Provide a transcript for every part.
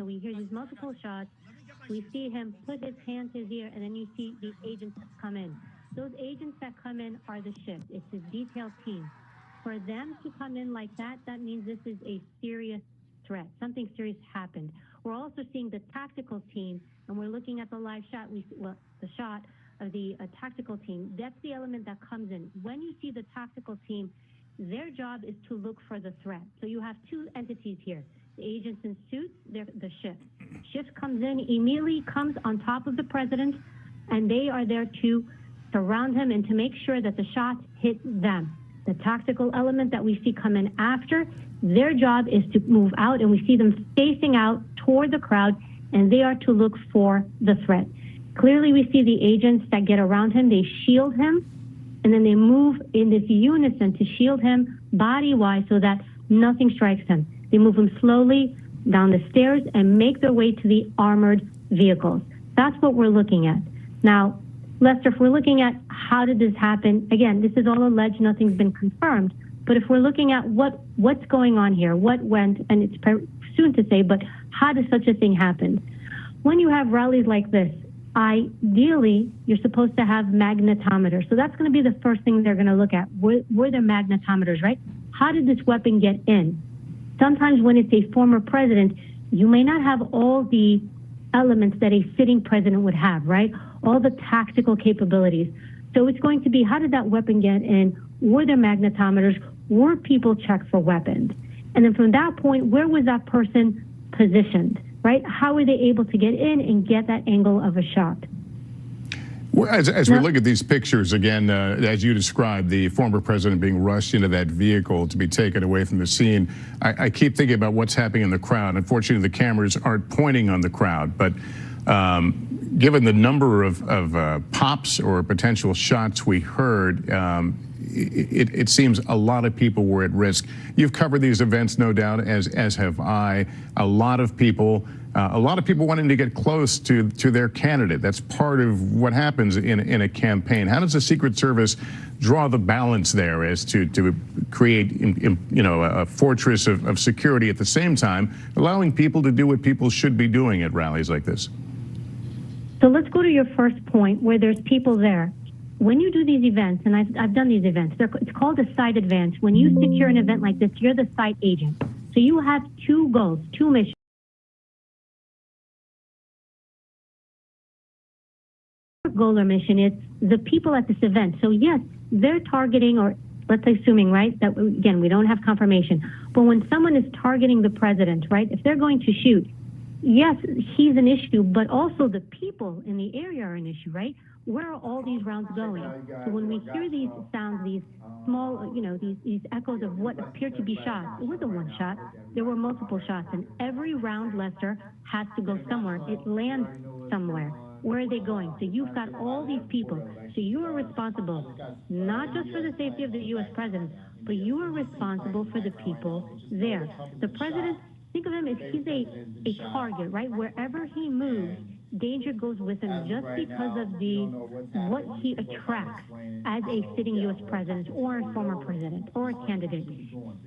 So we hear these multiple shots. We see him put his hand to his ear, and then you see the agents that come in. Those agents that come in are the shift. It's his detailed team. For them to come in like that, that means this is a serious threat. Something serious happened. We're also seeing the tactical team, and we're looking at the live shot. The shot of the tactical team. That's the element that comes in. When you see the tactical team, their job is to look for the threat. So you have two entities here. The agents in suits, they're the shift. Shift comes in, immediately comes on top of the president, and they are there to surround him and to make sure that the shots hit them. The tactical element that we see come in after, their job is to move out, and we see them facing out toward the crowd, and they are to look for the threat. Clearly, we see the agents that get around him, they shield him, and then they move in this unison to shield him body-wise so that nothing strikes him. They move him slowly down the stairs and make their way to the armored vehicles. That's what we're looking at. Now, Lester, if we're looking at how did this happen, again, this is all alleged, nothing's been confirmed, but if we're looking at what's going on here, what went, and it's soon to say, but how does such a thing happen? When you have rallies like this, ideally, you're supposed to have magnetometers. So that's going to be the first thing they're going to look at. Were there magnetometers, right? How did this weapon get in? Sometimes when it's a former president, you may not have all the elements that a sitting president would have, right? All the tactical capabilities. So it's going to be, how did that weapon get in? Were there magnetometers? Were people checked for weapons? And then from that point, where was that person positioned, right? How were they able to get in and get that angle of a shot? Well, as we look at these pictures, again, as you described, the former president being rushed into that vehicle to be taken away from the scene, I keep thinking about what's happening in the crowd. Unfortunately, the cameras aren't pointing on the crowd, but given the number of pops or potential shots we heard, it seems a lot of people were at risk. You've covered these events, no doubt, as have I. A lot of people wanting to get close to their candidate. That's part of what happens in a campaign. How does the Secret Service draw the balance there as to create, a fortress of security at the same time, allowing people to do what people should be doing at rallies like this? So let's go to your first point where there's people there. When you do these events, and I've done these events, it's called a site advance. When you secure an event like this, you're the site agent. So you have two goals, two missions. Goal or mission is the people at this event. So yes, they're targeting, or let's say assuming, right, that again, we don't have confirmation, but when someone is targeting the president, right, if they're going to shoot, yes, he's an issue, but also the people in the area are an issue, right? Where are all these rounds going? So when we hear these sounds, these small, these echoes of what appear to be shots, it wasn't one shot. There were multiple shots, and every round, Lester, has to go somewhere. It lands somewhere. Where are they going? So you've got all these people. So you are responsible, not just for the safety of the U.S. president, but you are responsible for the people there. The president, think of him as he's a target, right? Wherever he moves, danger goes with him just because of what he attracts as a sitting U.S. president or a former president or a candidate.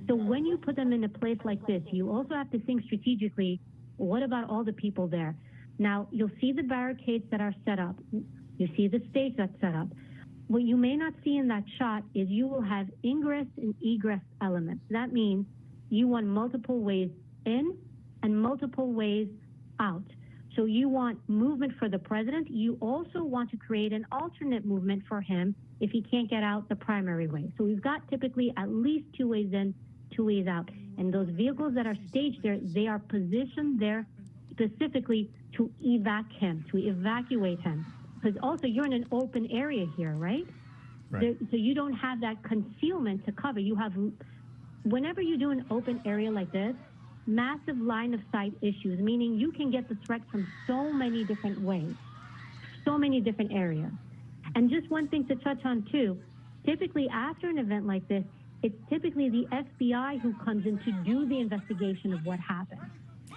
So when you put them in a place like this, you also have to think strategically, what about all the people there? Now, you'll see the barricades that are set up. You see the stage that's set up. What you may not see in that shot is you will have ingress and egress elements. That means you want multiple ways in and multiple ways out. So you want movement for the president. You also want to create an alternate movement for him if he can't get out the primary way. So we've got typically at least two ways in, two ways out. And those vehicles that are staged there, they are positioned there specifically to evacuate him. Because also you're in an open area here, right? So you don't have that concealment to cover. You have, whenever you do an open area like this, massive line of sight issues, meaning you can get the threat from so many different ways, so many different areas. And just one thing to touch on too, typically after an event like this, it's typically the FBI who comes in to do the investigation of what happened,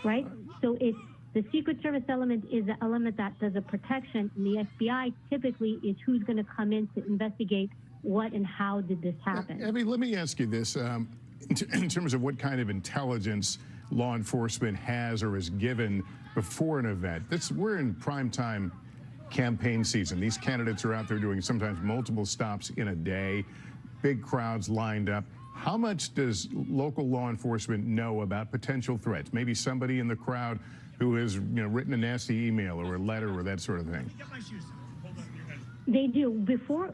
right? So it's the Secret Service element is the element that does a protection, and the FBI typically is who's going to come in to investigate what and how did this happen. Abby, let me ask you this. In terms of what kind of intelligence law enforcement has or is given before an event. We're in prime time campaign season. These candidates are out there doing sometimes multiple stops in a day, big crowds lined up. How much does local law enforcement know about potential threats? Maybe somebody in the crowd who has written a nasty email or a letter or that sort of thing. They do.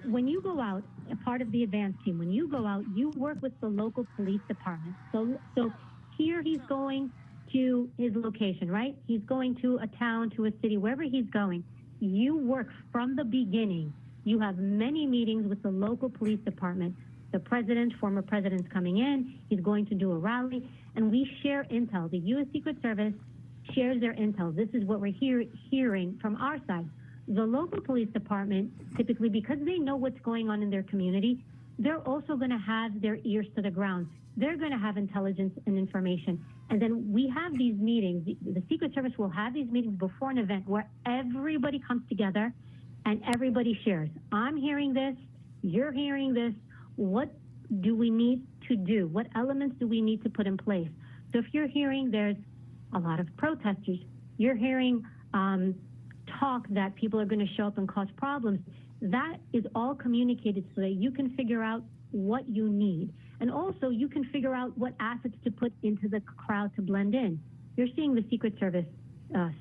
When you go out, a part of the advance team, when you go out, you work with the local police department. So here he's going to his location, right? He's going to a town, to a city, wherever he's going. You work from the beginning. You have many meetings with the local police department. The president, former president's coming in. He's going to do a rally, and we share intel. The U.S. Secret Service shares their intel. This is what we're hearing from our side. The local police department, typically because they know what's going on in their community, they're also going to have their ears to the ground. They're going to have intelligence and information. And then we have these meetings. The Secret Service will have these meetings before an event where everybody comes together and everybody shares. I'm hearing this. You're hearing this. What do we need to do? What elements do we need to put in place? So if you're hearing there's a lot of protesters, you're hearing talk that people are going to show up and cause problems, that is all communicated so that you can figure out what you need. And also you can figure out what assets to put into the crowd to blend in. You're seeing the Secret Service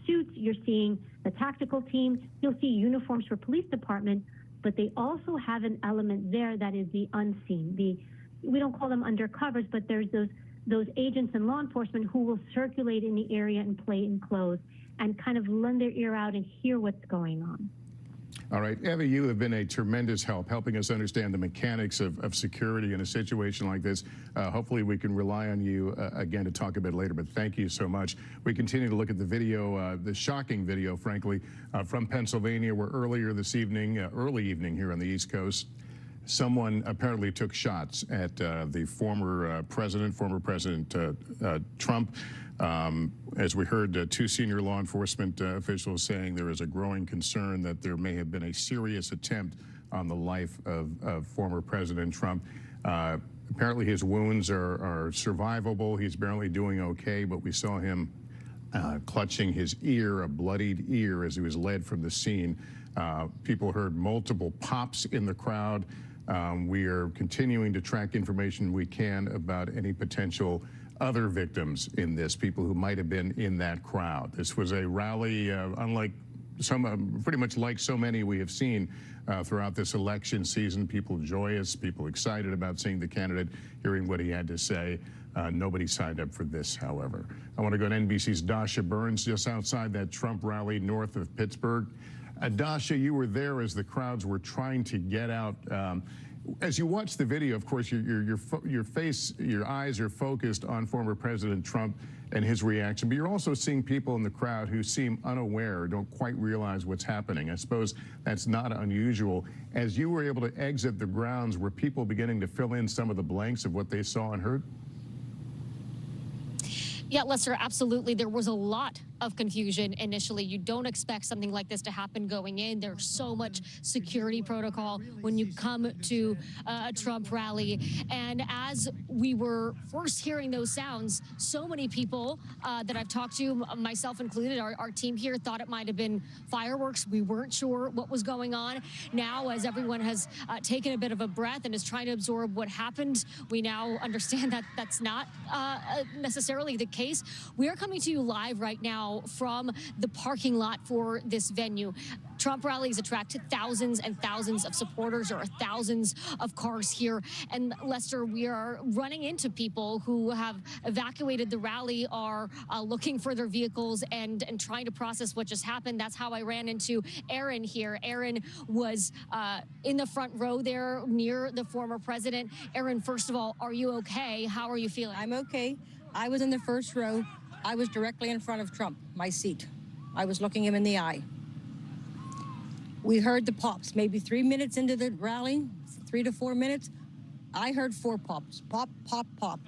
suits, you're seeing the tactical team, you'll see uniforms for police department, but they also have an element there that is the unseen. We don't call them undercovers, but there's those agents in law enforcement who will circulate in the area in plain clothes and kind of lend their ear out and hear what's going on. All right, Eva, you have been a tremendous help helping us understand the mechanics of security in a situation like this. Hopefully we can rely on you again to talk a bit later, but thank you so much. We continue to look at the video, the shocking video, frankly, from Pennsylvania, where earlier this evening, early evening here on the East Coast, someone apparently took shots at the former President Trump. As we heard two senior law enforcement officials saying there is a growing concern that there may have been a serious attempt on the life of former President Trump. Apparently his wounds are survivable. He's barely doing okay, but we saw him clutching his ear, a bloodied ear, as he was led from the scene. People heard multiple pops in the crowd. We are continuing to track information we can about any potential other victims in this, people who might have been in that crowd. This was a rally unlike pretty much like so many we have seen throughout this election season. People joyous, people excited about seeing the candidate, hearing what he had to say. Nobody signed up for this, however. I want to go to NBC's Dasha Burns, just outside that Trump rally north of Pittsburgh. Dasha, you were there as the crowds were trying to get out. As you watch the video, of course, your eyes are focused on former President Trump and his reaction, but you're also seeing people in the crowd who seem unaware or don't quite realize what's happening. I suppose that's not unusual. As you were able to exit the grounds, were people beginning to fill in some of the blanks of what they saw and heard? Yeah, Lester, absolutely. There was a lot of confusion initially. You don't expect something like this to happen going in. There's so much security protocol when you come to a Trump rally. And as we were first hearing those sounds, so many people that I've talked to, myself included, our team here, thought it might have been fireworks. We weren't sure what was going on. Now, as everyone has taken a bit of a breath and is trying to absorb what happened, we now understand that that's not necessarily the case. We are coming to you live right now from the parking lot for this venue. Trump rallies attract thousands and thousands of supporters. There are thousands of cars here. And Lester, we are running into people who have evacuated the rally, are looking for their vehicles and trying to process what just happened. That's how I ran into Aaron here. Aaron was in the front row there near the former president. Aaron, first of all, are you okay? How are you feeling? I'm okay. I was in the first row. I was directly in front of Trump, my seat. I was looking him in the eye. We heard the pops, maybe 3 minutes into the rally, 3 to 4 minutes. I heard 4 pops, pop, pop, pop.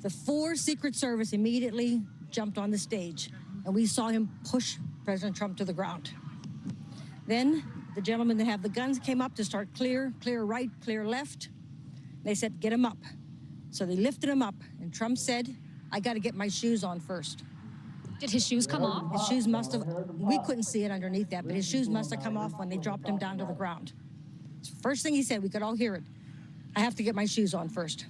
The 4 Secret Service immediately jumped on the stage, and we saw him push President Trump to the ground. Then the gentlemen that have the guns came up to start clear right, clear left. They said, get him up. So they lifted him up, and Trump said, I got to get my shoes on first. Did his shoes come off? His shoes must have, we couldn't see it underneath that, but his shoes must have come off when they dropped him down to the ground. First thing he said, we could all hear it. I have to get my shoes on first.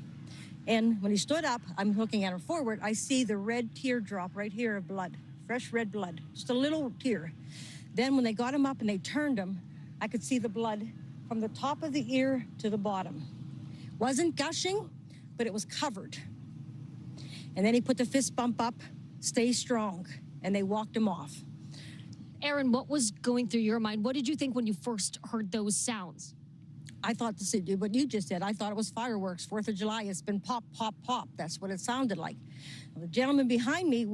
And when he stood up, I'm looking at him forward, I see the red teardrop right here of blood, fresh red blood, just a little tear. Then when they got him up and they turned him, I could see the blood from the top of the ear to the bottom. Wasn't gushing, but it was covered. And then he put the fist bump up, stay strong, and they walked him off. Aaron, what was going through your mind? What did you think when you first heard those sounds? I thought this would do what you just said. I thought it was fireworks, 4th of July. It's been pop, pop, pop. That's what it sounded like. The gentleman behind me,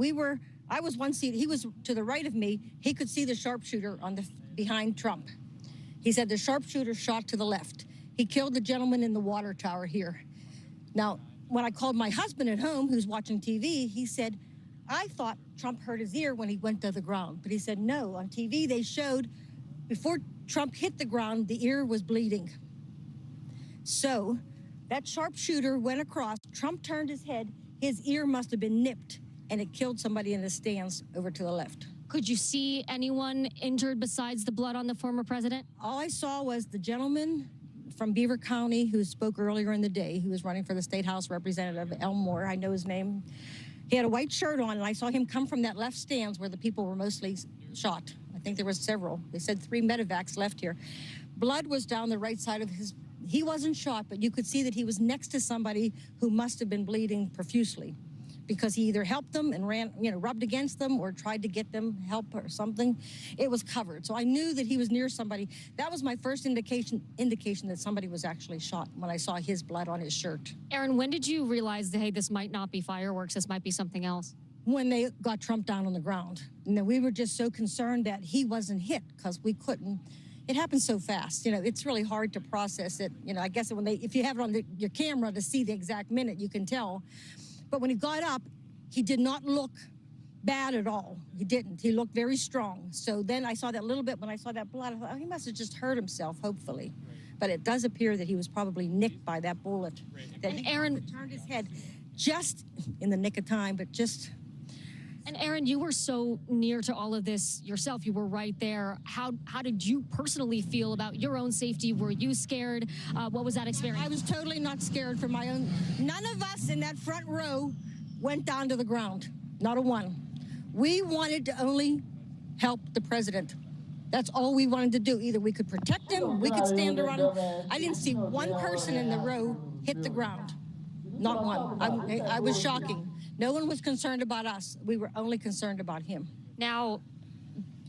I was one seat. He was to the right of me. He could see the sharpshooter behind Trump. He said the sharpshooter shot to the left. He killed the gentleman in the water tower here. Now, when I called my husband at home, who's watching TV, he said, I thought Trump hurt his ear when he went to the ground. But he said, no, on TV they showed before Trump hit the ground, the ear was bleeding. So that sharpshooter went across, Trump turned his head, his ear must have been nipped, and it killed somebody in the stands over to the left. Could you see anyone injured besides the blood on the former president? All I saw was the gentleman from Beaver County who spoke earlier in the day. He was running for the State House Representative, Elmore, I know his name. He had a white shirt on, and I saw him come from that left stands where the people were mostly shot. I think there was several. They said 3 medevacs left here. Blood was down the right side of his. He wasn't shot, but you could see that he was next to somebody who must have been bleeding profusely because he either helped them and ran, rubbed against them or tried to get them help or something. It was covered. So I knew that he was near somebody. That was my first indication that somebody was actually shot when I saw his blood on his shirt. Aaron, when did you realize that, hey, this might not be fireworks, this might be something else? When they got Trump down on the ground. And then we were just so concerned that he wasn't hit because we couldn't. It happened so fast. It's really hard to process it. I guess if you have it on your camera to see the exact minute, you can tell. But when he got up, he did not look bad at all. He didn't. He looked very strong. So then I saw that little bit when I saw that blood. I thought, oh, he must have just hurt himself, hopefully. But it does appear that he was probably nicked by that bullet. That and he Aaron turned his head just in the nick of time, but just. And Aaron, you were so near to all of this yourself. You were right there. How did you personally feel about your own safety? Were you scared? What was that experience? I was totally not scared for my own. None of us in that front row went down to the ground. Not a one. We wanted to only help the president. That's all we wanted to do. Either we could protect him, we could stand around him. I didn't see one person in the row hit the ground. Not one. I was shocking. No one was concerned about us. We were only concerned about him. Now,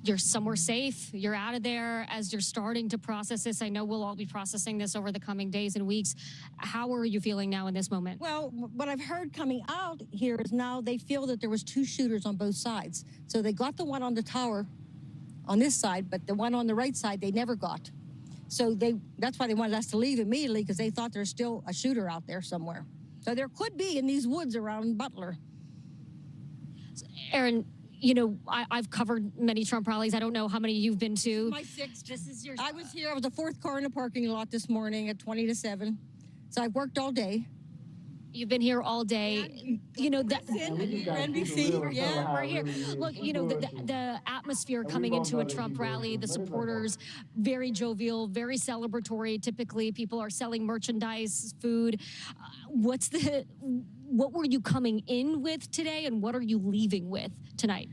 you're somewhere safe. You're out of there as you're starting to process this. I know we'll all be processing this over the coming days and weeks. How are you feeling now in this moment? Well, what I've heard coming out here is now they feel that there was 2 shooters on both sides. So they got the one on the tower on this side, but the one on the right side they never got. So that's why they wanted us to leave immediately, because they thought there's still a shooter out there somewhere. So there could be in these woods around Butler. Aaron, I've covered many Trump rallies. I don't know how many you've been to. My 6th. This is yours. I was here. I was the 4th car in the parking lot this morning at 20 to 7. So I've worked all day. You've been here all day. NBC, yeah. We're here. Look, the atmosphere coming into a Trump rally, the supporters, very jovial, very celebratory. Typically, people are selling merchandise, food. What were you coming in with today, and what are you leaving with tonight?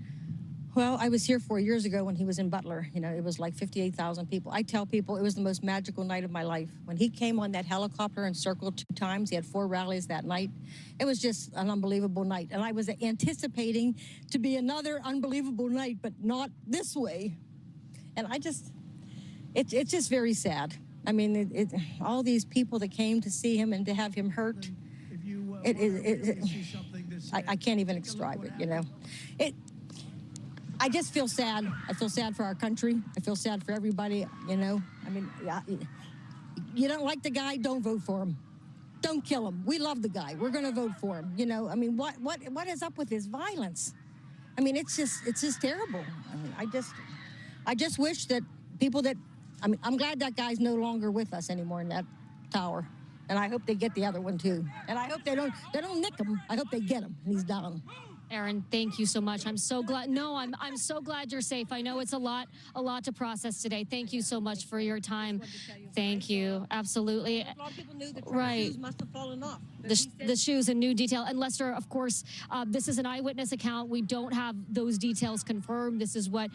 Well, I was here 4 years ago when he was in Butler. It was like 58,000 people. I tell people it was the most magical night of my life. When he came on that helicopter and circled 2 times, he had 4 rallies that night. It was just an unbelievable night. And I was anticipating to be another unbelievable night, but not this way. And it's just very sad. I mean, all these people that came to see him and to have him hurt, I can't even describe it, I just feel sad. I feel sad for our country. I feel sad for everybody, I mean, you don't like the guy, don't vote for him. Don't kill him. We love the guy. We're going to vote for him. I mean, what is up with his violence? I mean, it's just terrible. I mean, I just wish that people I'm glad that guy's no longer with us anymore in that tower. And I hope they get the other one too. And I hope they don't nick him. I hope they get him and he's down. Erin, thank you so much. I'm so glad. No, I'm so glad you're safe. I know it's a lot to process today. Thank you so much for your time. Thank you. Absolutely. A lot of people knew the Right. shoes must have fallen off. The shoes in new detail. And Lester, of course, this is an eyewitness account. We don't have those details confirmed. This is what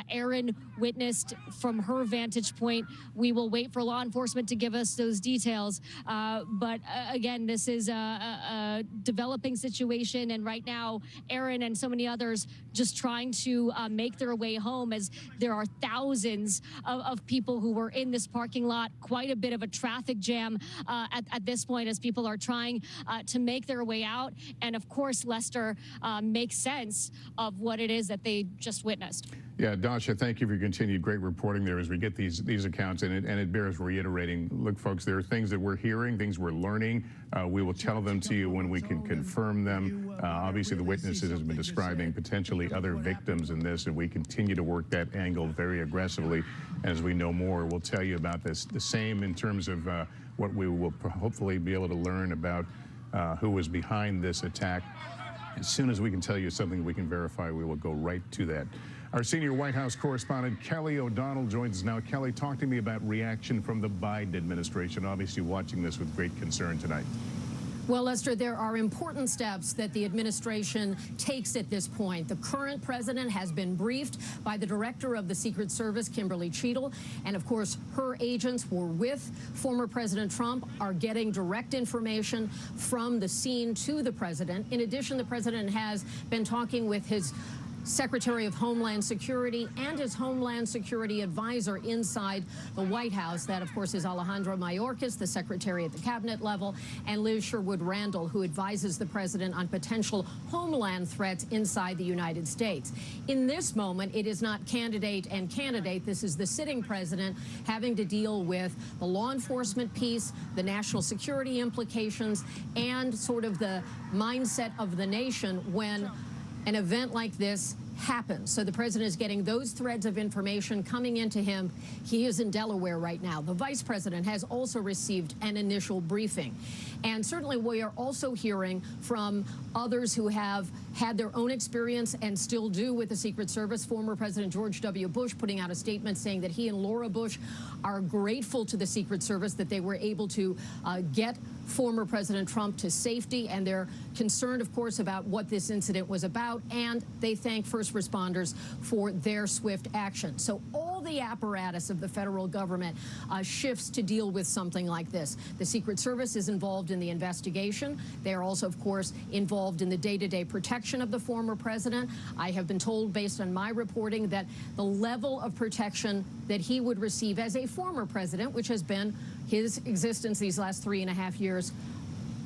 Erin witnessed from her vantage point. We will wait for law enforcement to give us those details. But again, this is a developing situation. And right now, Erin and so many others just trying to make their way home, as there are thousands of people who were in this parking lot. Quite a bit of a traffic jam at this point as people are trying to make their way out. And of course, Lester, makes sense of what it is that they just witnessed. Yeah, Dasha, thank you for your continued great reporting there as we get these accounts, and it bears reiterating. Look, folks, there are things that we're hearing, things we're learning. We will tell them to you when we can confirm them. Obviously, the witnesses has been describing potentially other victims in this, and we continue to work that angle very aggressively. As we know more, we'll tell you about this. The same in terms of what we will hopefully be able to learn about who was behind this attack. As soon as we can tell you something we can verify, we will go right to that. Our senior White House correspondent, Kelly O'Donnell, joins us now. Kelly, talk to me about reaction from the Biden administration, obviously watching this with great concern tonight. Well, Lester, there are important steps that the administration takes at this point. The current president has been briefed by the director of the Secret Service, Kimberly Cheadle, and of course, her agents were with former President Trump, are getting direct information from the scene to the president. In addition, the president has been talking with his Secretary of Homeland Security and his Homeland Security advisor inside the White House. That, of course, is Alejandro Mayorkas, the secretary at the cabinet level, and Liz Sherwood Randall, who advises the president on potential homeland threats inside the United States. In this moment, it is not candidate and candidate. This is the sitting president having to deal with the law enforcement piece, the national security implications, and sort of the mindset of the nation when an event like this happens. So the president is getting those threads of information coming into him. He is in Delaware right now. The vice president has also received an initial briefing. And certainly we are also hearing from others who have had their own experience and still do with the Secret Service. Former President George W. Bush putting out a statement saying that he and Laura Bush are grateful to the Secret Service that they were able to get former President Trump to safety, and they're concerned, of course, about what this incident was about, and they thank first responders for their swift action. So all the apparatus of the federal government shifts to deal with something like this. The Secret Service is involved in the investigation. They are also, of course, involved in the day-to-day protection of the former president. I have been told, based on my reporting, that the level of protection that he would receive as a former president, which has been his existence these last 3.5 years,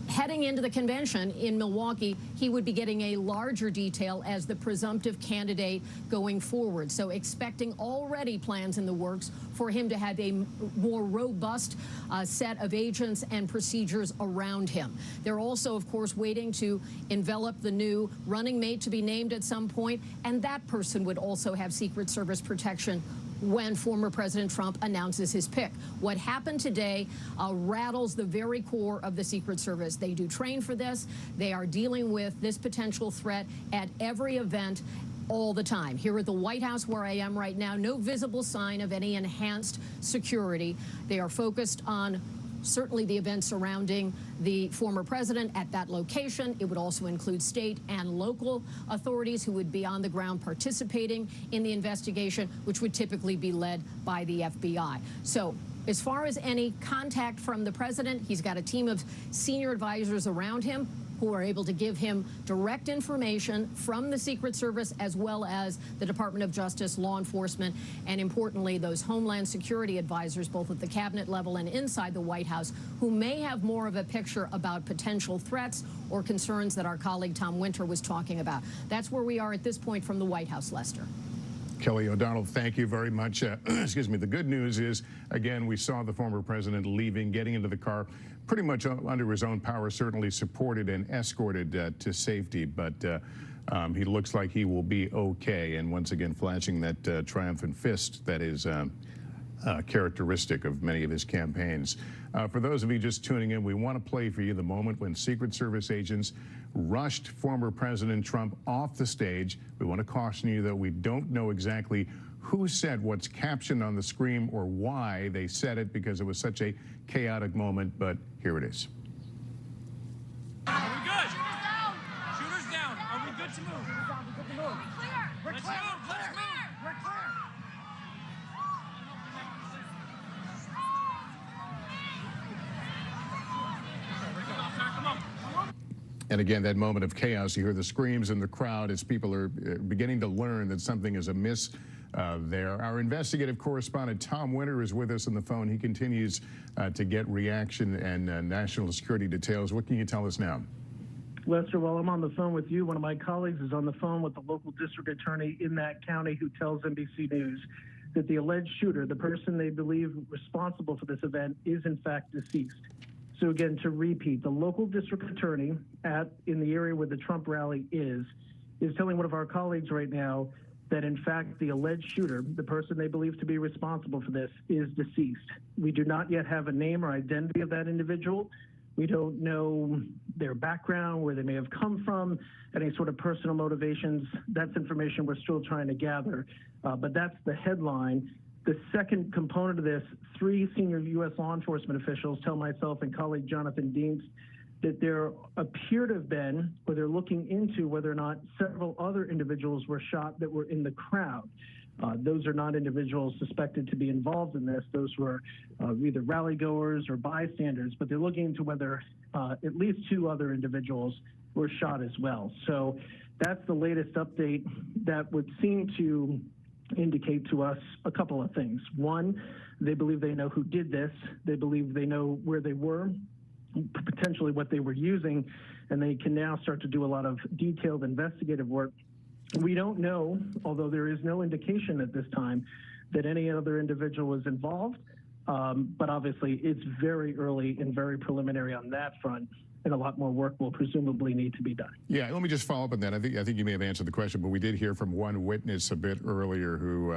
heading into the convention in Milwaukee, he would be getting a larger detail as the presumptive candidate going forward. So expecting already plans in the works for him to have a more robust set of agents and procedures around him. They're also, of course, waiting to envelop the new running mate to be named at some point, and that person would also have Secret Service protection when former President Trump announces his pick. What happened today rattles the very core of the Secret Service. They do train for this. They are dealing with this potential threat at every event all the time. Here at the White House, where I am right now, no visible sign of any enhanced security. They are focused on certainly the events surrounding the former president at that location. It would also include state and local authorities who would be on the ground participating in the investigation, which would typically be led by the FBI. So as far as any contact from the president, he's got a team of senior advisors around him who are able to give him direct information from the Secret Service, as well as the Department of Justice, law enforcement, and importantly, those Homeland Security advisors, both at the cabinet level and inside the White House, who may have more of a picture about potential threats or concerns that our colleague Tom Winter was talking about. That's where we are at this point from the White House, Lester. Kelly O'Donnell, thank you very much. Excuse me. The good news is, again, we saw the former president leaving, getting into the car, pretty much under his own power, certainly supported and escorted to safety. But he looks like he will be okay. And once again, flashing that triumphant fist that is characteristic of many of his campaigns. For those of you just tuning in, we want to play for you the moment when Secret Service agents rushed former President Trump off the stage. We want to caution you that we don't know exactly who said what's captioned on the screen or why they said it, because it was such a chaotic moment, but here it is. Are we good? Shooters down. Are we good to move? We're clear. Let's move. Let's move. We're clear. Come on. And again, that moment of chaos, you hear the screams in the crowd as people are beginning to learn that something is amiss there. Our investigative correspondent, Tom Winter, is with us on the phone. He continues to get reaction and national security details. What can you tell us now? Lester, while I'm on the phone with you, one of my colleagues is on the phone with the local district attorney in that county who tells NBC News that the alleged shooter, the person they believe responsible for this event, is in fact deceased. So again, to repeat, the local district attorney in the area where the Trump rally is telling one of our colleagues right now that in fact the alleged shooter, the person they believe to be responsible for this, is deceased. We do not yet have a name or identity of that individual. We don't know their background, where they may have come from, any sort of personal motivations. That's information we're still trying to gather, but that's the headline. The second component of this, 3 senior U.S. law enforcement officials tell myself and colleague Jonathan Dienst that there appear to have been, or they're looking into whether or not several other individuals were shot that were in the crowd. Those are not individuals suspected to be involved in this. Those were either rally goers or bystanders, but they're looking into whether at least 2 other individuals were shot as well. So that's the latest update that would seem to indicate to us a couple of things. One, they believe they know who did this. They believe they know where they were, potentially what they were using, and they can now start to do a lot of detailed investigative work. We don't know, although there is no indication at this time that any other individual was involved, but obviously it's very early and very preliminary on that front, and a lot more work will presumably need to be done. Yeah, let me just follow up on that. I think you may have answered the question, but we did hear from one witness a bit earlier who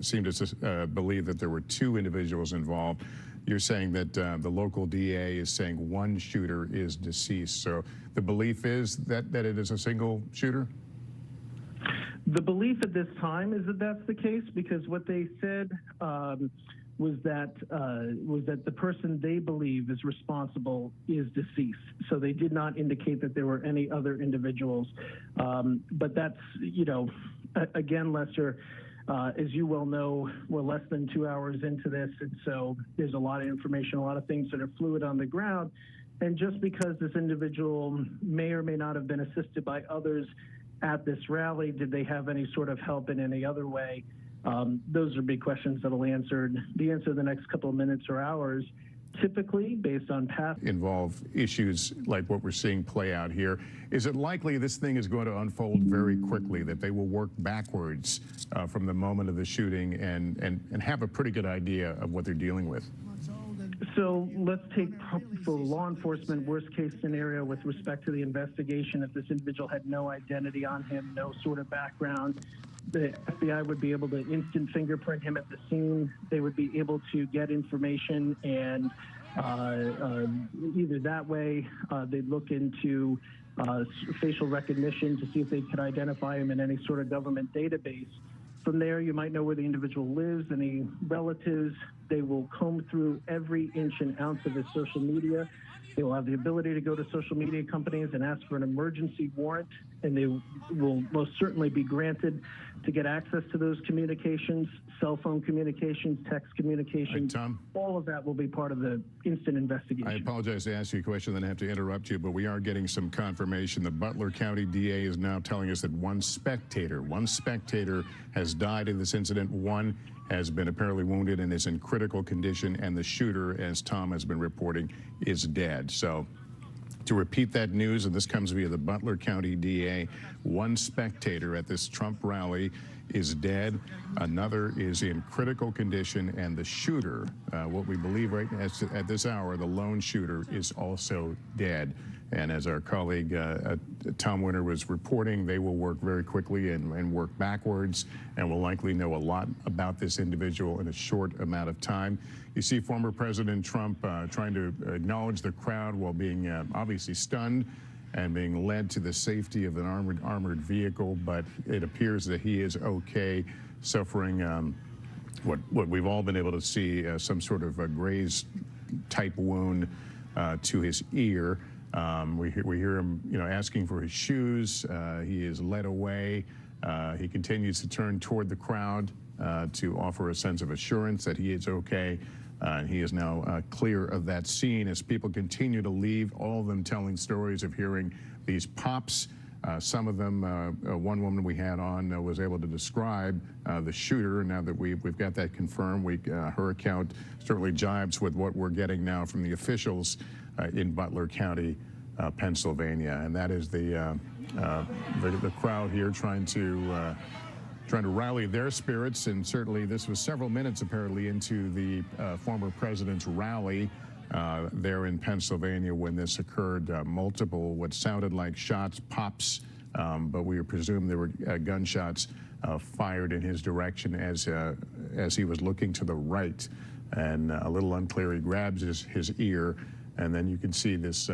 seemed to believe that there were 2 individuals involved. You're saying that the local DA is saying 1 shooter is deceased. So the belief is that it is a single shooter? The belief at this time is that that's the case, because what they said was that the person they believe is responsible is deceased. So they did not indicate that there were any other individuals. But that's, again, Lester, as you well know, we're less than 2 hours into this, and so there's a lot of information, a lot of things that are fluid on the ground. And just because this individual may or may not have been assisted by others at this rally, did they have any sort of help in any other way? Those are big questions that'll be answered in the next couple of minutes or hours. Typically, based on past involve issues like what we're seeing play out here. Is it likely this thing is going to unfold very quickly, that they will work backwards from the moment of the shooting and have a pretty good idea of what they're dealing with? So let's take, for law enforcement, worst case scenario with respect to the investigation. If this individual had no identity on him, no sort of background, the FBI would be able to instant fingerprint him at the scene. They would be able to get information, and either that way they'd look into facial recognition to see if they could identify him in any sort of government database. From there, you might know where the individual lives, any relatives. They will comb through every inch and ounce of his social media. They will have the ability to go to social media companies and ask for an emergency warrant, and they will most certainly be granted to get access to those communications, cell phone communications, text communications. Tom, all of that will be part of the instant investigation. I apologize to ask you a question, then I have to interrupt you, but we are getting some confirmation. The Butler County DA is now telling us that one spectator has died in this incident. One has been apparently wounded and is in critical condition, and the shooter, as Tom has been reporting, is dead. So to repeat that news, and this comes via the Butler County DA, one spectator at this Trump rally is dead, another is in critical condition, and the shooter, what we believe right at this hour, the lone shooter, is also dead. And as our colleague Tom Winter was reporting, they will work very quickly and work backwards, and will likely know a lot about this individual in a short amount of time. You see former President Trump trying to acknowledge the crowd while being obviously stunned and being led to the safety of an armored vehicle, but it appears that he is okay, suffering what we've all been able to see, some sort of a graze-type wound to his ear. We hear him, asking for his shoes. He is led away. He continues to turn toward the crowd to offer a sense of assurance that he is okay. He is now clear of that scene as people continue to leave, all of them telling stories of hearing these pops. Some of them, one woman we had on was able to describe the shooter. Now that we've got that confirmed, her account certainly jibes with what we're getting now from the officials in Butler County, Pennsylvania. And that is the crowd here trying to rally their spirits. And certainly this was several minutes apparently into the former president's rally there in Pennsylvania when this occurred. Multiple what sounded like shots, pops, but we presume there were gunshots fired in his direction as he was looking to the right. And a little unclear, he grabs his ear, and then you can see this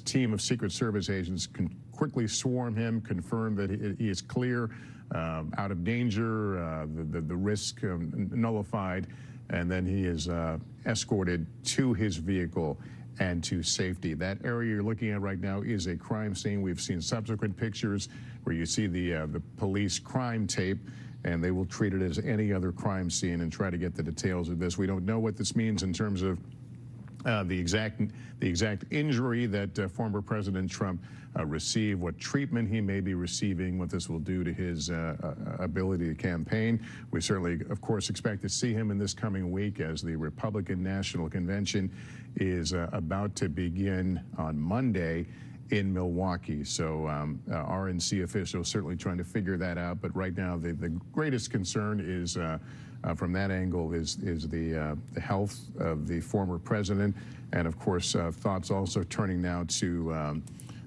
team of Secret Service agents can quickly swarm him, confirm that he is clear, out of danger, the risk nullified, and then he is escorted to his vehicle and to safety. That area you're looking at right now is a crime scene. We've seen subsequent pictures where you see the police crime tape, and they will treat it as any other crime scene and try to get the details of this. We don't know what this means in terms of the exact injury that former President Trump received, what treatment he may be receiving, what this will do to his ability to campaign. We certainly, of course, expect to see him in this coming week as the Republican National Convention is about to begin on Monday in Milwaukee. So RNC officials certainly trying to figure that out. But right now, the greatest concern is from that angle is the health of the former president. And of course, thoughts also turning now to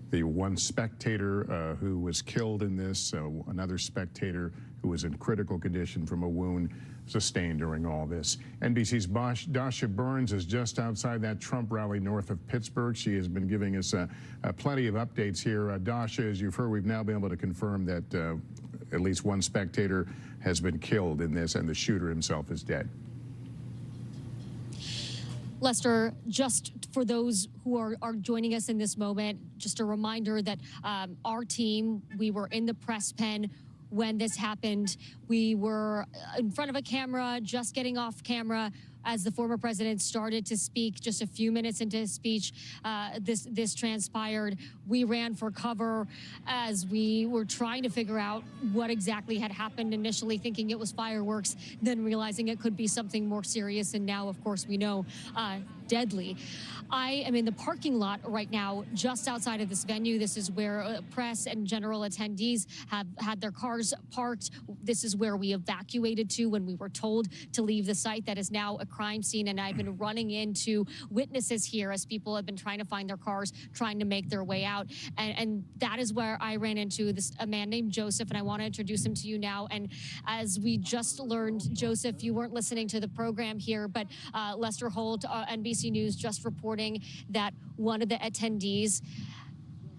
the one spectator who was killed in this, another spectator who was in critical condition from a wound sustained during all this. NBC's Dasha Burns is just outside that Trump rally north of Pittsburgh. She has been giving us plenty of updates here. Dasha, as you've heard, we've now been able to confirm that at least one spectator has been killed in this, and the shooter himself is dead. Lester, just for those who are joining us in this moment, just a reminder that our team, we were in the press pen when this happened. We were in front of a camera, just getting off camera as the former president started to speak. Just a few minutes into his speech, this transpired. We ran for cover as we were trying to figure out what exactly had happened, initially thinking it was fireworks, then realizing it could be something more serious, and now, of course, we know deadly. I am in the parking lot right now, just outside of this venue. This is where press and general attendees have had their cars parked. This is where we evacuated to when we were told to leave the site that is now a crime scene. And I've been running into witnesses here as people have been trying to find their cars, trying to make their way out. And that is where I ran into a man named Joseph, and I want to introduce him to you now. And as we just learned, Joseph, you weren't listening to the program here, but Lester Holt, NBC News, just reporting that one of the attendees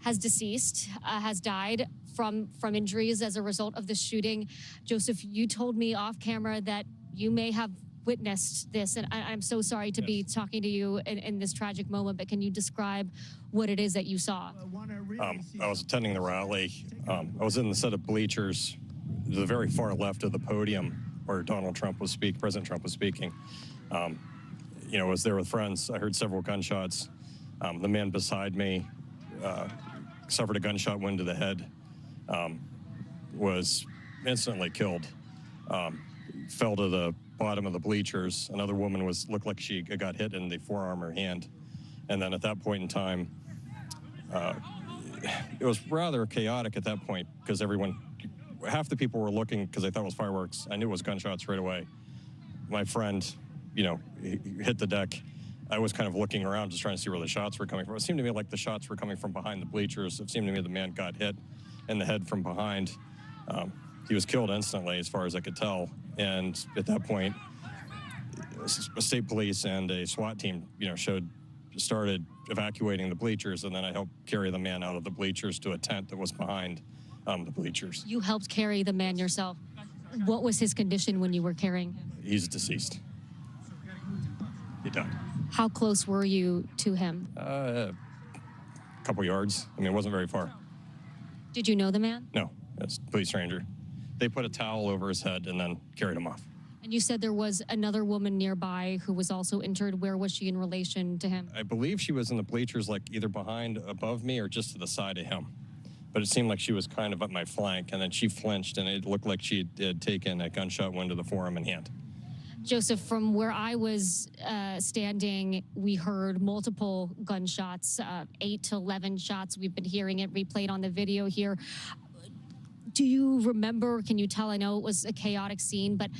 has deceased, has died from injuries as a result of the shooting. Joseph, you told me off camera that you may have witnessed this, and I'm so sorry to be talking to you in this tragic moment, but can you describe what it is that you saw? I was attending the rally. I was in the set of bleachers, the very far left of the podium where President Trump was speaking. I was there with friends. I heard several gunshots. The man beside me suffered a gunshot wound to the head, was instantly killed, fell to the bottom of the bleachers. Another woman looked like she got hit in the forearm or hand. And then at that point in time, it was rather chaotic at that point because half the people were looking because they thought it was fireworks. I knew it was gunshots right away. My friend, he hit the deck. I was kind of looking around just trying to see where the shots were coming from. It seemed to me like the shots were coming from behind the bleachers. It seemed to me the man got hit in the head from behind. He was killed instantly, as far as I could tell. And at that point, state police and a SWAT team, started evacuating the bleachers, and then I helped carry the man out of the bleachers to a tent that was behind the bleachers. You helped carry the man yourself. What was his condition when you were carrying him? He's deceased. He died. How close were you to him? A couple yards. I mean, it wasn't very far. Did you know the man? No, it's a complete stranger. They put a towel over his head and then carried him off. And you said there was another woman nearby who was also injured. Where was she in relation to him? I believe she was in the bleachers, like either behind, above me, or just to the side of him. But it seemed like she was kind of at my flank, and then she flinched, and it looked like she had taken a gunshot wound to the forearm and hand. Joseph, from where I was standing, we heard multiple gunshots, 8 to 11 shots. We've been hearing it replayed on the video here. Do you remember, can you tell, I know it was a chaotic scene, but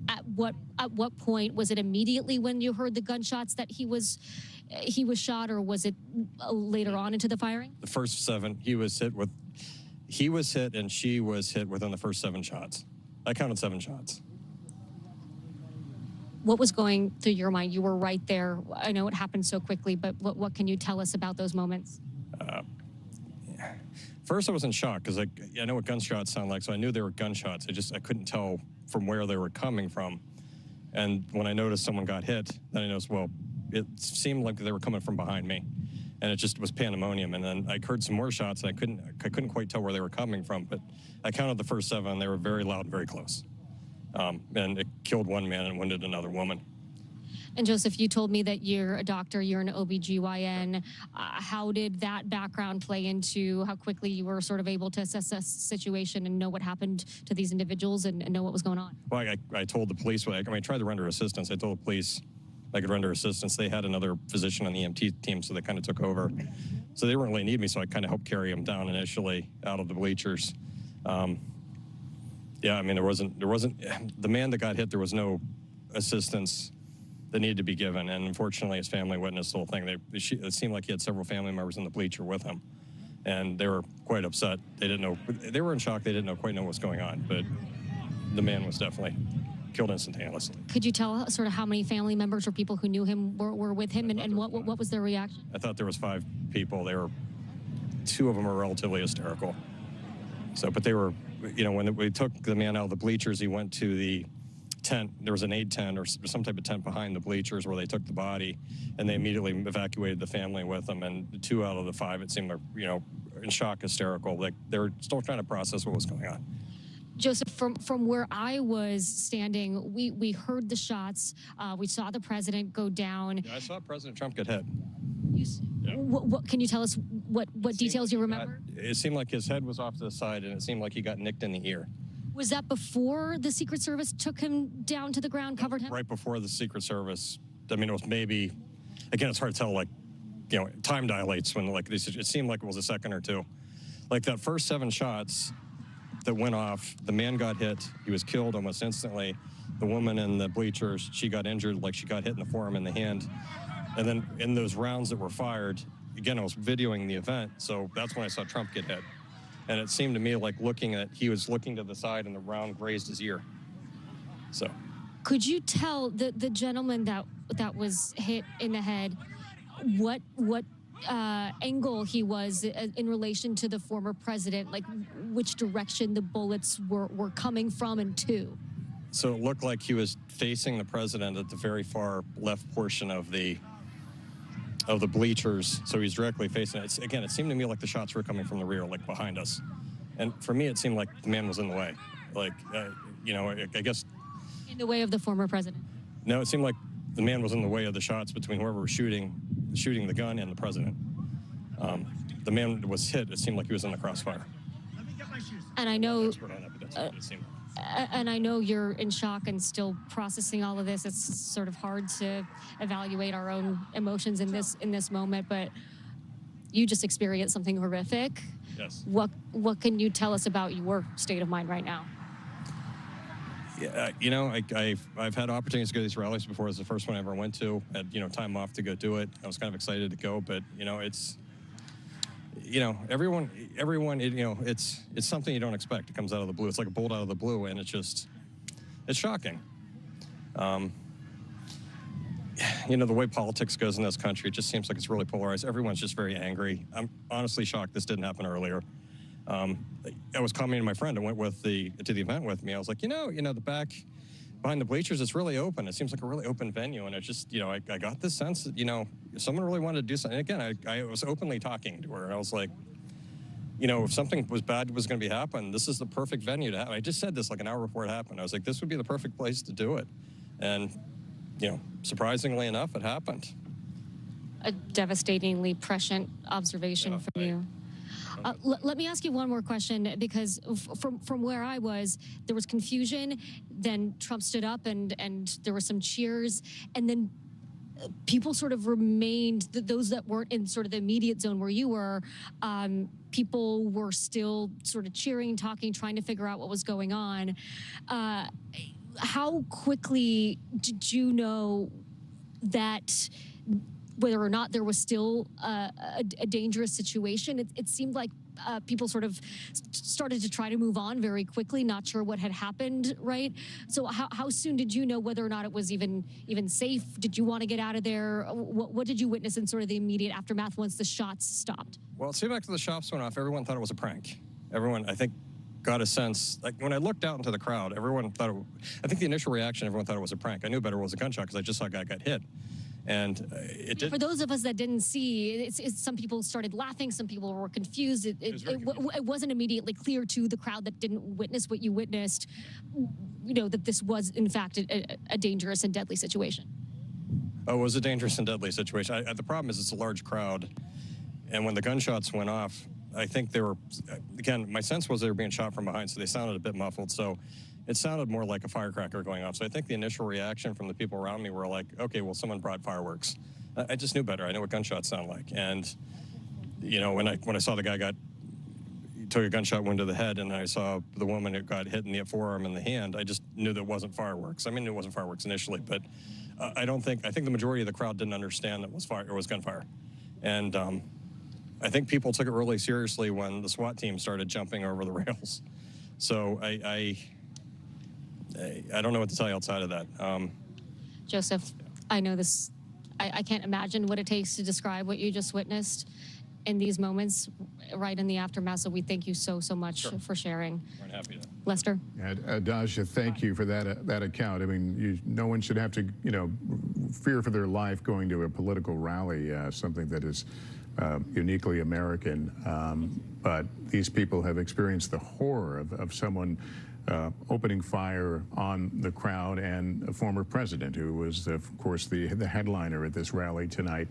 at what point, was it immediately when you heard the gunshots that he was shot, or was it later on into the firing? The first 7, he was hit and she was hit within the first 7 shots. I counted 7 shots. What was going through your mind? You were right there. I know it happened so quickly, but what can you tell us about those moments? First, I was in shock because I know what gunshots sound like, so I knew they were gunshots. I couldn't tell from where they were coming from. And when I noticed someone got hit, then I noticed, well, it seemed like they were coming from behind me. And it just was pandemonium. And then I heard some more shots, and I couldn't quite tell where they were coming from. But I counted the first 7, and they were very loud and very close. And it killed one man and wounded another woman. And Joseph, you told me that you're a doctor, you're an OBGYN. How did that background play into how quickly you were sort of able to assess the situation and know what happened to these individuals and know what was going on? Well, I told the police, I tried to render assistance. I told the police I could render assistance. They had another physician on the EMT team, so they kind of took over. So they didn't really need me, so I kind of helped carry them down initially out of the bleachers. Yeah, I mean, there wasn't, the man that got hit, there was no assistance that needed to be given. And unfortunately, his family witnessed the whole thing. It seemed like he had several family members in the bleacher with him. And they were quite upset. They didn't know, they were in shock. They didn't quite know what was going on. But the man was definitely killed instantaneously. Could you tell sort of how many family members or people who knew him were with him, and what was their reaction? I thought there was 5 people. 2 of them were relatively hysterical. So, but they were, when we took the man out of the bleachers, he went to the tent. There was an aid tent or some type of tent behind the bleachers where they took the body, and they immediately evacuated the family with them. And 2 out of the 5, it seemed, in shock, hysterical. Like they were still trying to process what was going on. Joseph, from where I was standing, we heard the shots. We saw the president go down. Yeah, I saw President Trump get hit. Yeah. What can you tell us? What details you remember? It seemed like his head was off to the side, and it seemed like he got nicked in the ear. Was that before the Secret Service took him down to the ground, covered him? Right before the Secret Service. I mean, it was maybe, again, it's hard to tell, time dilates when, it seemed like it was a second or 2. Like that first 7 shots that went off, the man got hit. He was killed almost instantly. The woman in the bleachers, she got injured, like she got hit in the forearm and the hand. And then in those rounds that were fired, again, I was videoing the event, so that's when I saw Trump get hit. And it seemed to me like he was looking to the side and the round grazed his ear. So. Could you tell the gentleman that was hit in the head what angle he was in relation to the former president, like which direction the bullets were coming from and to? So it looked like he was facing the president at the very far left portion of the bleachers, so he's directly facing it. Again, it seemed to me like the shots were coming from the rear, like behind us. And for me, it seemed like the man was in the way. I guess... In the way of the former president? No, it seemed like the man was in the way of the shots between whoever was shooting the gun and the president. The man was hit, it seemed like he was in the crossfire. And I know... That's what it seemed like. And I know you're in shock and still processing all of this. It's sort of hard to evaluate our own emotions in this moment, but you just experienced something horrific. Yes. What can you tell us about your state of mind right now? Yeah, I've had opportunities to go to these rallies before. It was the first one I ever went to. I had time off to go do it. I was kind of excited to go, but it's everyone it's something you don't expect. It comes out of the blue. It's like a bolt out of the blue, and it's shocking. The way politics goes in this country, it just seems like it's really polarized. Everyone's just very angry. I'm honestly shocked this didn't happen earlier. I was commenting to my friend who went to the event with me. I was like, the back behind the bleachers is really open. It seems like a really open venue, and it just, I got this sense that, if someone really wanted to do something. And again, I was openly talking to her, and I was like, if something was bad was going to be happening, this is the perfect venue to have. I just said this like an hour before it happened. I was like, this would be the perfect place to do it, and surprisingly enough, it happened. A devastatingly prescient observation from you. Let me ask you one more question, because from where I was, there was confusion. Then Trump stood up, and there were some cheers, and then people sort of remained. Those that weren't in sort of the immediate zone where you were, people were still sort of cheering, talking, trying to figure out what was going on. How quickly did you know that whether or not there was still a dangerous situation? It seemed like people sort of started to try to move on very quickly, not sure what had happened, right? So how soon did you know whether or not it was even safe? Did you want to get out of there? What did you witness in sort of the immediate aftermath once the shots stopped? Well, it seemed after the shots went off, everyone thought it was a prank. Everyone, I think, got a sense, like when I looked out into the crowd, everyone thought I think the initial reaction, everyone thought it was a prank. I knew better it was a gunshot because I just saw a guy got hit. And it did. For those of us that didn't see, some people started laughing, some people were confused. It wasn't immediately clear to the crowd that didn't witness what you witnessed, that this was in fact a dangerous and deadly situation. Oh, it was a dangerous and deadly situation. The problem is it's a large crowd, and when the gunshots went off, I think they were, again, my sense was they were being shot from behind, so they sounded a bit muffled. So it sounded more like a firecracker going off. So I think the initial reaction from the people around me were like, okay, well, someone brought fireworks. I just knew better. I know what gunshots sound like. And, when I saw the guy took a gunshot wound to the head, and I saw the woman who got hit in the forearm and the hand, I just knew that it wasn't fireworks. I mean, it wasn't fireworks initially, but I think the majority of the crowd didn't understand that it was gunfire. And I think people took it really seriously when the SWAT team started jumping over the rails. So I don't know what to tell you outside of that. Joseph, I know this. I can't imagine what it takes to describe what you just witnessed in these moments, right in the aftermath. So we thank you so much for sharing. We're happy to. Lester? Dasha, thank you for that account. I mean, no one should have to, fear for their life going to a political rally, something that is uniquely American. But these people have experienced the horror of someone opening fire on the crowd, and a former president who was, of course, the headliner at this rally tonight.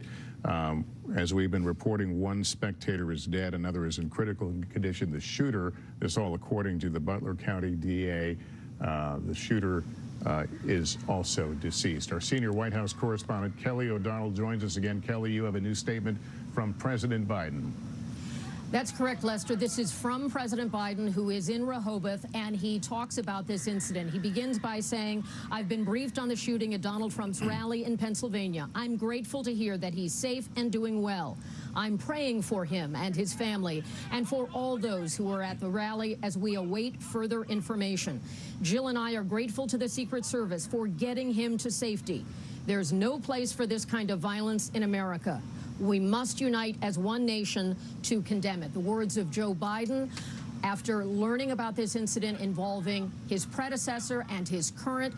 As we've been reporting, one spectator is dead, another is in critical condition. The shooter, this all according to the Butler County DA, the shooter is also deceased. Our senior White House correspondent Kelly O'Donnell joins us again. Kelly, you have a new statement from President Biden. That's correct, Lester. This is from President Biden, who is in Rehoboth, and he talks about this incident. He begins by saying, I've been briefed on the shooting at Donald Trump's rally in Pennsylvania. I'm grateful to hear that he's safe and doing well. I'm praying for him and his family and for all those who were at the rally as we await further information. Jill and I are grateful to the Secret Service for getting him to safety. There's no place for this kind of violence in America. We must unite as one nation to condemn it. The words of Joe Biden after learning about this incident involving his predecessor and his current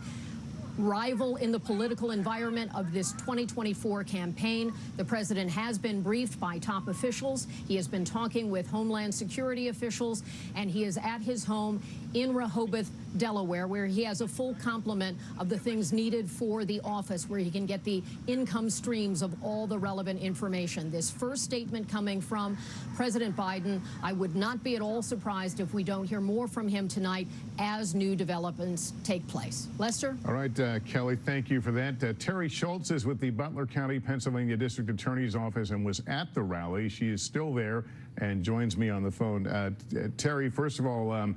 rival in the political environment of this 2024 campaign. The president has been briefed by top officials. He has been talking with Homeland Security officials, and he is at his home in Rehoboth, Delaware, where he has a full complement of the things needed for the office, where he can get the income streams of all the relevant information. This first statement coming from President Biden, I would not be at all surprised if we don't hear more from him tonight as new developments take place. Lester? All right, Kelly, thank you for that. Terry Schultz is with the Butler County, Pennsylvania District Attorney's Office and was at the rally. She is still there and joins me on the phone. Terry, first of all,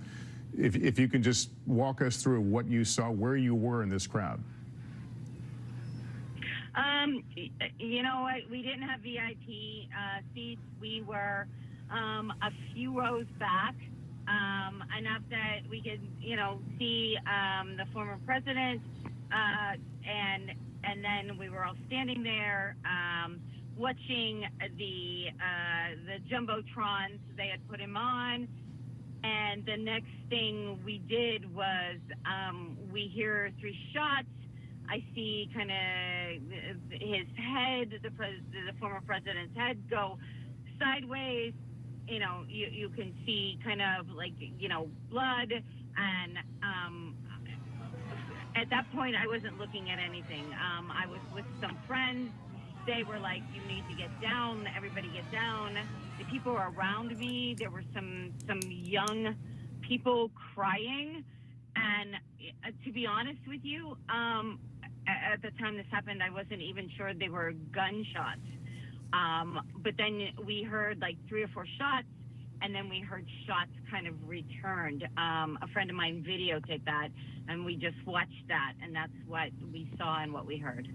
If you can just walk us through what you saw, where you were in this crowd. You know what? We didn't have VIP seats. We were a few rows back, enough that we could, see the former president, and then we were all standing there watching the jumbotrons. They had put him on, and the next thing we did was we hear 3 shots. I see kind of his head, the former president's head, go sideways. You can see kind of like, blood. And at that point, I wasn't looking at anything. I was with some friends. They were like, you need to get down. Everybody get down. The people around me, there were some young people crying. And to be honest with you, at the time this happened, I wasn't even sure they were gunshots. But then we heard like 3 or 4 shots, and then we heard shots kind of returned. A friend of mine videotaped that, and we just watched that, and that's what we saw and what we heard.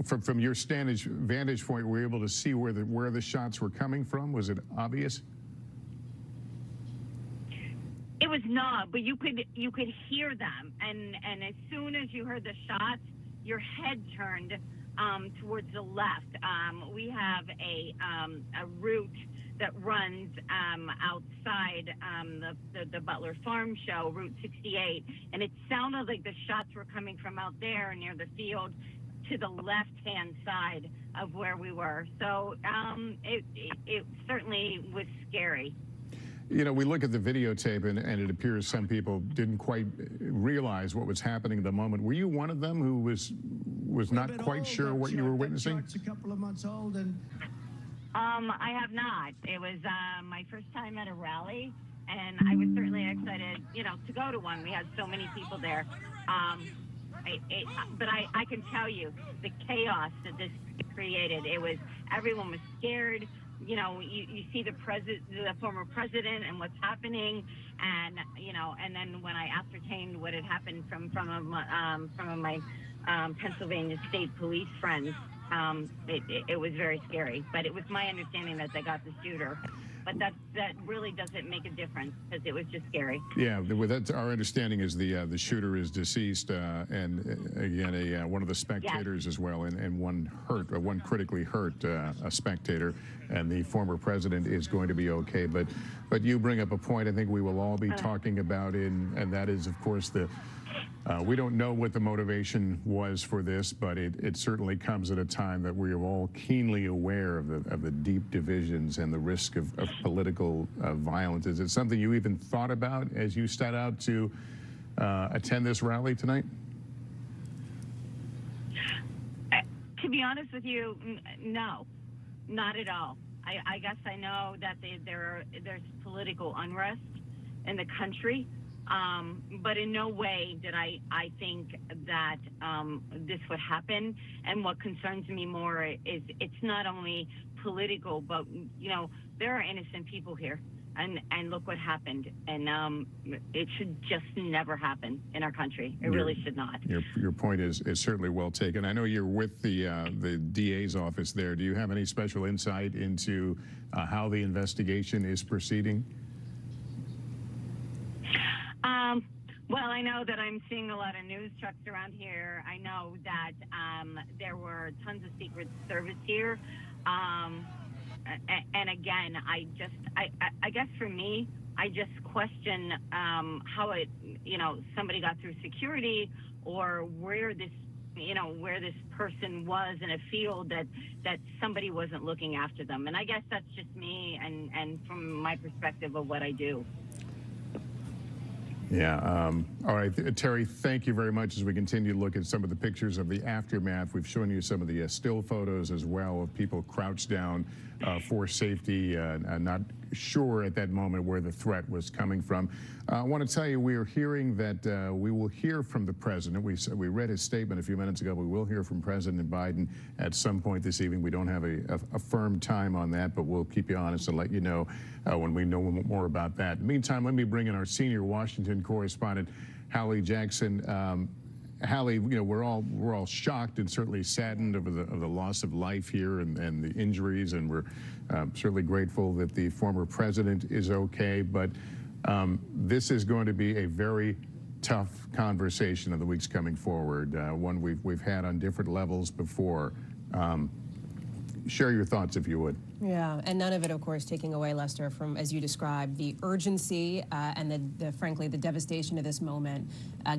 From your vantage point, were you able to see where the shots were coming from? Was it obvious? It was not, but you could hear them, and as soon as you heard the shots, your head turned towards the left. We have a route that runs outside the Butler Farm Show, Route 68, and it sounded like the shots were coming from out there near the field to the left-hand side of where we were. So it certainly was scary. We look at the videotape, and it appears some people didn't quite realize what was happening at the moment. Were you one of them who was not quite sure what you were witnessing? It's a couple of months old, and I have not. It was my first time at a rally, and I was certainly excited, to go to one. We had so many people there. But I can tell you the chaos that this created. Everyone was scared. You see the former president and what's happening, and and then when I ascertained what had happened from my Pennsylvania State Police friends, it was very scary. But it was my understanding that they got the shooter. But that really doesn't make a difference, because it was just scary. Yeah, that's our understanding is the shooter is deceased, and again, one of the spectators as well, and one critically hurt, a spectator, and the former president is going to be okay. But you bring up a point I think we will all be talking about, and that is, of course, we don't know what the motivation was for this, but it certainly comes at a time that we are all keenly aware of the deep divisions and the risk of political violence. Is it something you even thought about as you set out to attend this rally tonight? To be honest with you, no, not at all. I guess I know that there's political unrest in the country. But in no way did I think that this would happen. And what concerns me more is it's not only political, but there are innocent people here, and look what happened. And it should just never happen in our country. It really should not. Your point is certainly well taken. I know you're with the DA's office there. Do you have any special insight into how the investigation is proceeding? Well, I know that I'm seeing a lot of news trucks around here. I know that there were tons of Secret Service here. And again, I guess for me, I just question how somebody got through security, or where this person was in a field that somebody wasn't looking after them. And I guess that's just me and from my perspective of what I do. Yeah. All right, Terry, thank you very much. As we continue to look at some of the pictures of the aftermath, we've shown you some of the still photos as well of people crouched down for safety, not sure at that moment where the threat was coming from. I want to tell you, we are hearing that we will hear from the president. We read his statement a few minutes ago. We will hear from President Biden at some point this evening. We don't have a firm time on that, but we'll keep you honest and let you know when we know more about that. In the meantime, let me bring in our senior Washington correspondent, Hallie Jackson. Hallie, we're all shocked and certainly saddened over the loss of life here and the injuries, and we're certainly grateful that the former president is okay. But this is going to be a very tough conversation in the weeks coming forward, one we've had on different levels before. Share your thoughts, if you would. Yeah, and none of it, of course, taking away, Lester, from, as you described, the urgency and frankly, the devastation of this moment,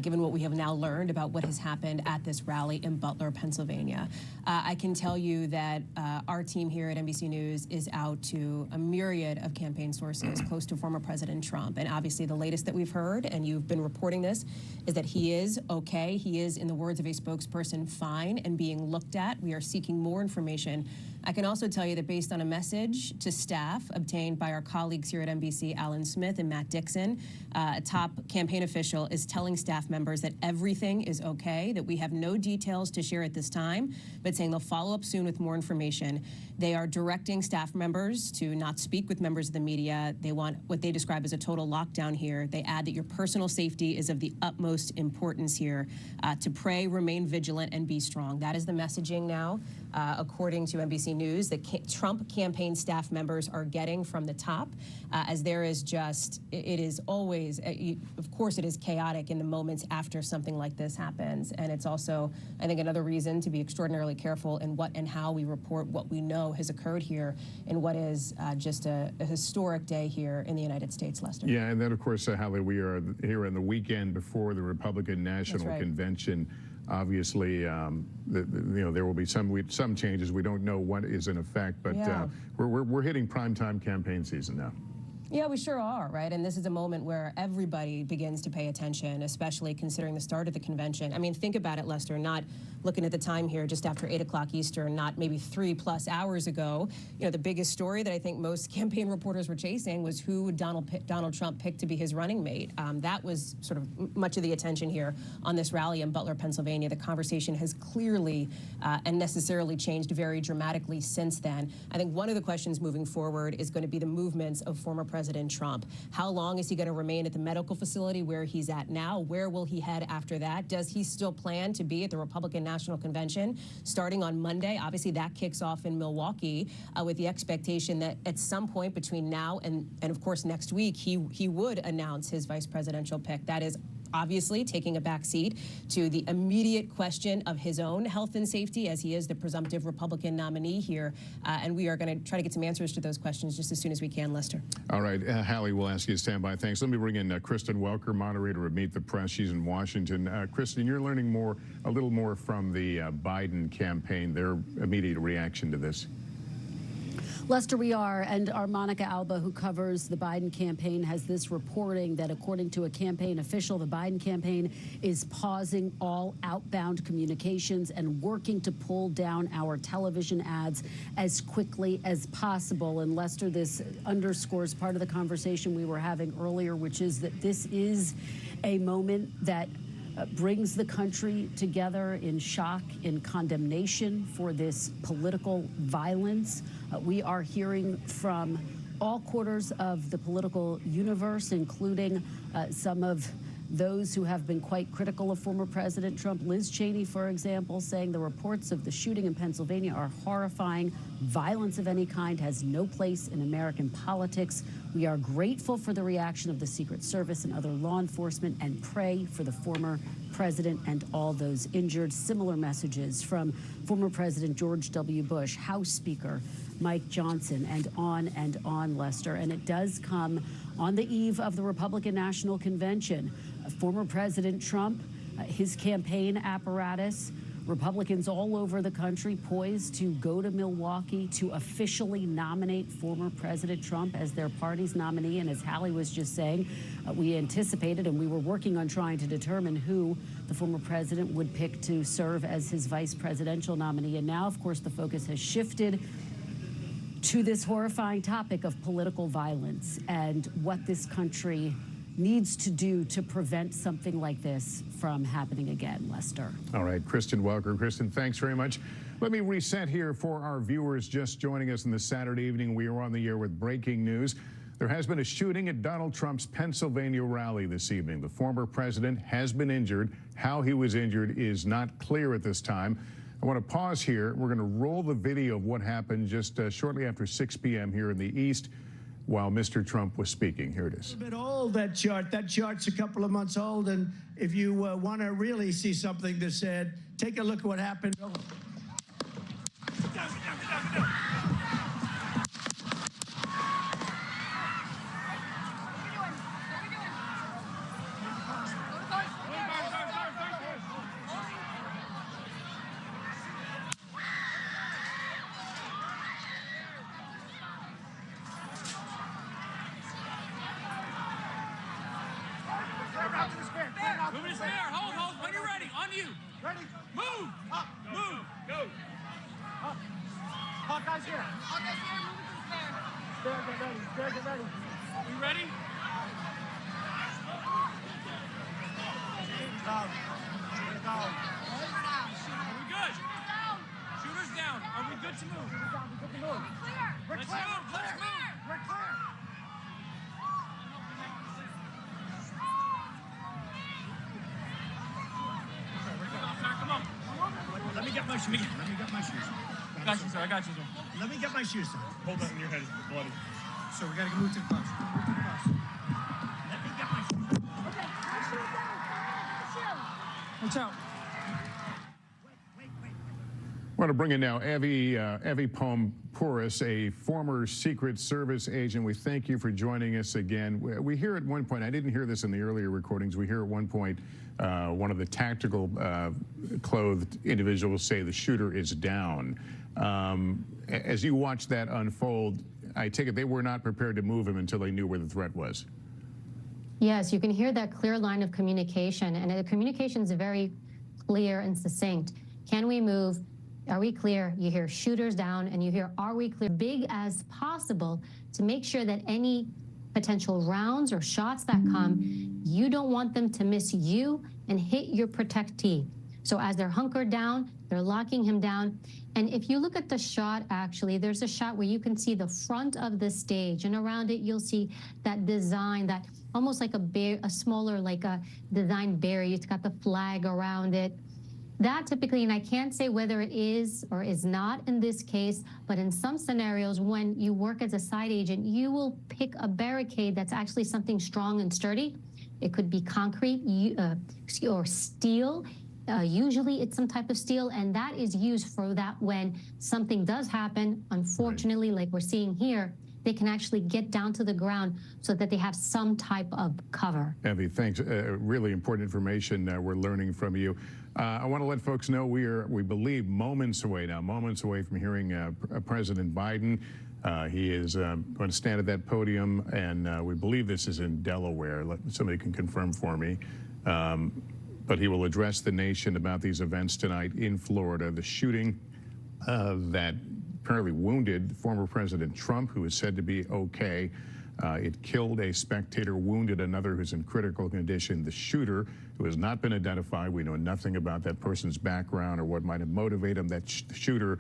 given what we have now learned about what has happened at this rally in Butler, Pennsylvania. I can tell you that our team here at NBC News is out to a myriad of campaign sources close to former President Trump. And obviously the latest that we've heard, and you've been reporting this, is that he is okay. He is, in the words of a spokesperson, fine and being looked at. We are seeking more information. I can also tell you that based on a message to staff obtained by our colleagues here at NBC, Alan Smith and Matt Dixon, a top campaign official is telling staff members that everything is okay, that we have no details to share at this time, but saying they'll follow up soon with more information. They are directing staff members to not speak with members of the media. They want what they describe as a total lockdown here. They add that your personal safety is of the utmost importance here, to pray, remain vigilant, and be strong. That is the messaging now, according to NBC News, that Trump campaign staff members are getting from the top, as there is just, it is always, of course it is chaotic in the moments after something like this happens. And it's also, I think, another reason to be extraordinarily careful in what and how we report what we know has occurred here in what is just a historic day here in the United States, Lester. Yeah, and then of course, Hallie, we are here on the weekend before the Republican National Convention. Obviously, there will be some changes. We don't know what is in effect, but we're hitting primetime campaign season now. Yeah, we sure are, right? And this is a moment where everybody begins to pay attention, especially considering the start of the convention. I mean, think about it, Lester, not looking at the time here just after 8 o'clock Eastern, not maybe 3+ hours ago. The biggest story that I think most campaign reporters were chasing was who would Donald Trump pick to be his running mate. That was sort of much of the attention here on this rally in Butler, Pennsylvania. The conversation has clearly and necessarily changed very dramatically since then. I think one of the questions moving forward is going to be the movements of former President Trump. How long is he going to remain at the medical facility where he's at now? Where will he head after that? Does he still plan to be at the Republican National Convention starting on Monday? Obviously, that kicks off in Milwaukee with the expectation that at some point between now and of course, next week, he would announce his vice presidential pick. That is obviously taking a back seat to the immediate question of his own health and safety, as he is the presumptive Republican nominee here. And we are going to try to get some answers to those questions just as soon as we can, Lester. All right, Hallie, we'll ask you to stand by. Thanks. Let me bring in Kristen Welker, moderator of Meet the Press. She's in Washington. Kristen, you're learning a little more from the Biden campaign, their immediate reaction to this. Lester, we are, and our Monica Alba, who covers the Biden campaign, has this reporting that according to a campaign official, the Biden campaign is pausing all outbound communications and working to pull down our television ads as quickly as possible. And Lester, this underscores part of the conversation we were having earlier, which is that this is a moment that brings the country together in shock, in condemnation for this political violence. We are hearing from all quarters of the political universe, including some of those who have been quite critical of former President Trump. Liz Cheney, for example, saying the reports of the shooting in Pennsylvania are horrifying. Violence of any kind has no place in American politics. We are grateful for the reaction of the Secret Service and other law enforcement and pray for the former president and all those injured. Similar messages from former President George W. Bush, House Speaker Mike Johnson, and on, Lester. And it does come on the eve of the Republican National Convention. Former President Trump, his campaign apparatus, Republicans all over the country poised to go to Milwaukee to officially nominate former President Trump as their party's nominee. And as Hallie was just saying, we anticipated and we were working on trying to determine who the former president would pick to serve as his vice presidential nominee. And now, of course, the focus has shifted to this horrifying topic of political violence and what this country needs to do to prevent something like this from happening again, Lester. All right, Kristen Welker. Kristen, thanks very much. Let me reset here for our viewers just joining us on this Saturday evening. We are on the air with breaking news. There has been a shooting at Donald Trump's Pennsylvania rally this evening. The former president has been injured. How he was injured is not clear at this time. I want to pause here. We're going to roll the video of what happened just shortly after 6 p.m. here in the East while Mr. Trump was speaking. Here it is. A bit old, that chart. That chart's a couple of months old, and if you want to really see something that's sad, take a look at what happened. Move his hair. Hold. When you're ready. On you. Ready. Move. Up. Move. Go. Up. Hawkeye's here. Hawkeye's here. Move his hair. Stair, get ready. Stair, get ready. You ready? Down. Down. Are we good? Shooter's down. Are we good to move? We're clear. Let's move. Let's move. We're clear. Come on. Let me get my shoes. I got you, sir. Let me get my shoes, sir. Hold that in your head. It's bloody. So we got to move to the bus. Let me get my shoes. Okay. My shoes down. Watch out. Wait. I want to bring in now Evie Poumpouras, a former Secret Service agent. We thank you for joining us again. We hear at one point, I didn't hear this in the earlier recordings, we hear at one point one of the tactical clothed individuals say the shooter is down. As you watch that unfold, I take it they were not prepared to move him until they knew where the threat was. Yes, you can hear that clear line of communication, and the communication is very clear and succinct. Can we move? Are we clear? You hear shooters down, and you hear, are we clear? Big as possible to make sure that any potential rounds or shots that come, you don't want them to miss you and hit your protectee. So as they're hunkered down, they're locking him down. And if you look at the shot, actually, there's a shot where you can see the front of the stage, and around it, you'll see that design, that almost like a smaller, like a design barrier. It's got the flag around it. That typically, and I can't say whether it is or is not in this case, but in some scenarios, when you work as a side agent, you will pick a barricade that's actually something strong and sturdy. It could be concrete or steel. Usually it's some type of steel, and that is used for that when something does happen. Unfortunately, like we're seeing here, they can actually get down to the ground so that they have some type of cover. Evie, thanks. Really important information we're learning from you. I want to let folks know we believe moments away from hearing President Biden. He is going to stand at that podium, and we believe this is in Delaware. Somebody can confirm for me. But he will address the nation about these events tonight in Florida. The shooting that apparently wounded former President Trump, who is said to be okay. It killed a spectator, wounded another who's in critical condition. The shooter, who has not been identified, we know nothing about that person's background or what might have motivated him. That shooter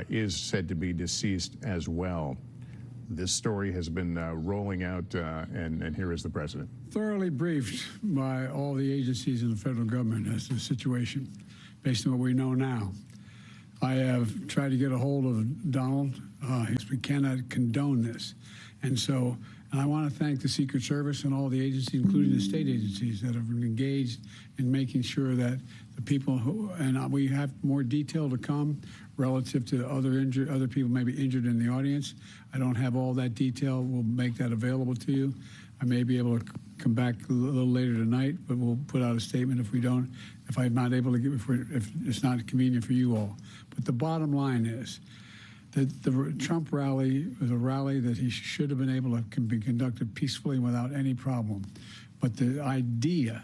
is said to be deceased as well. This story has been rolling out, and here is the president. Thoroughly briefed by all the agencies in the federal government as to the situation, based on what we know now. I have tried to get a hold of Donald. We cannot condone this. And I want to thank the Secret Service and all the agencies, including the state agencies, that have been engaged in making sure that the people who, and we have more detail to come relative to other people maybe injured in the audience. I don't have all that detail. We'll make that available to you. I may be able to come back a little later tonight, but we'll put out a statement if I'm not able to give, if it's not convenient for you all. But the bottom line is that the Trump rally was a rally that he should have been able to be conducted peacefully without any problem. But the idea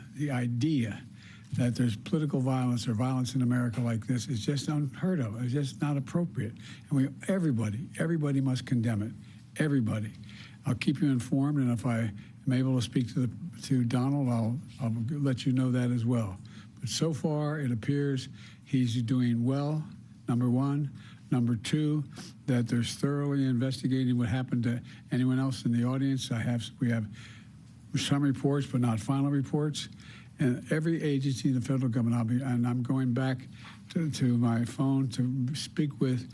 that there's political violence or violence in America like this is just unheard of. It's just not appropriate. And everybody must condemn it. Everybody. I'll keep you informed, and if I am able to speak to Donald, I'll let you know that as well. But so far, it appears he's doing well, number one. Number two, that there's thoroughly investigating what happened to anyone else in the audience. We have some reports, but not final reports. And every agency in the federal government, I'm going back to my phone to speak with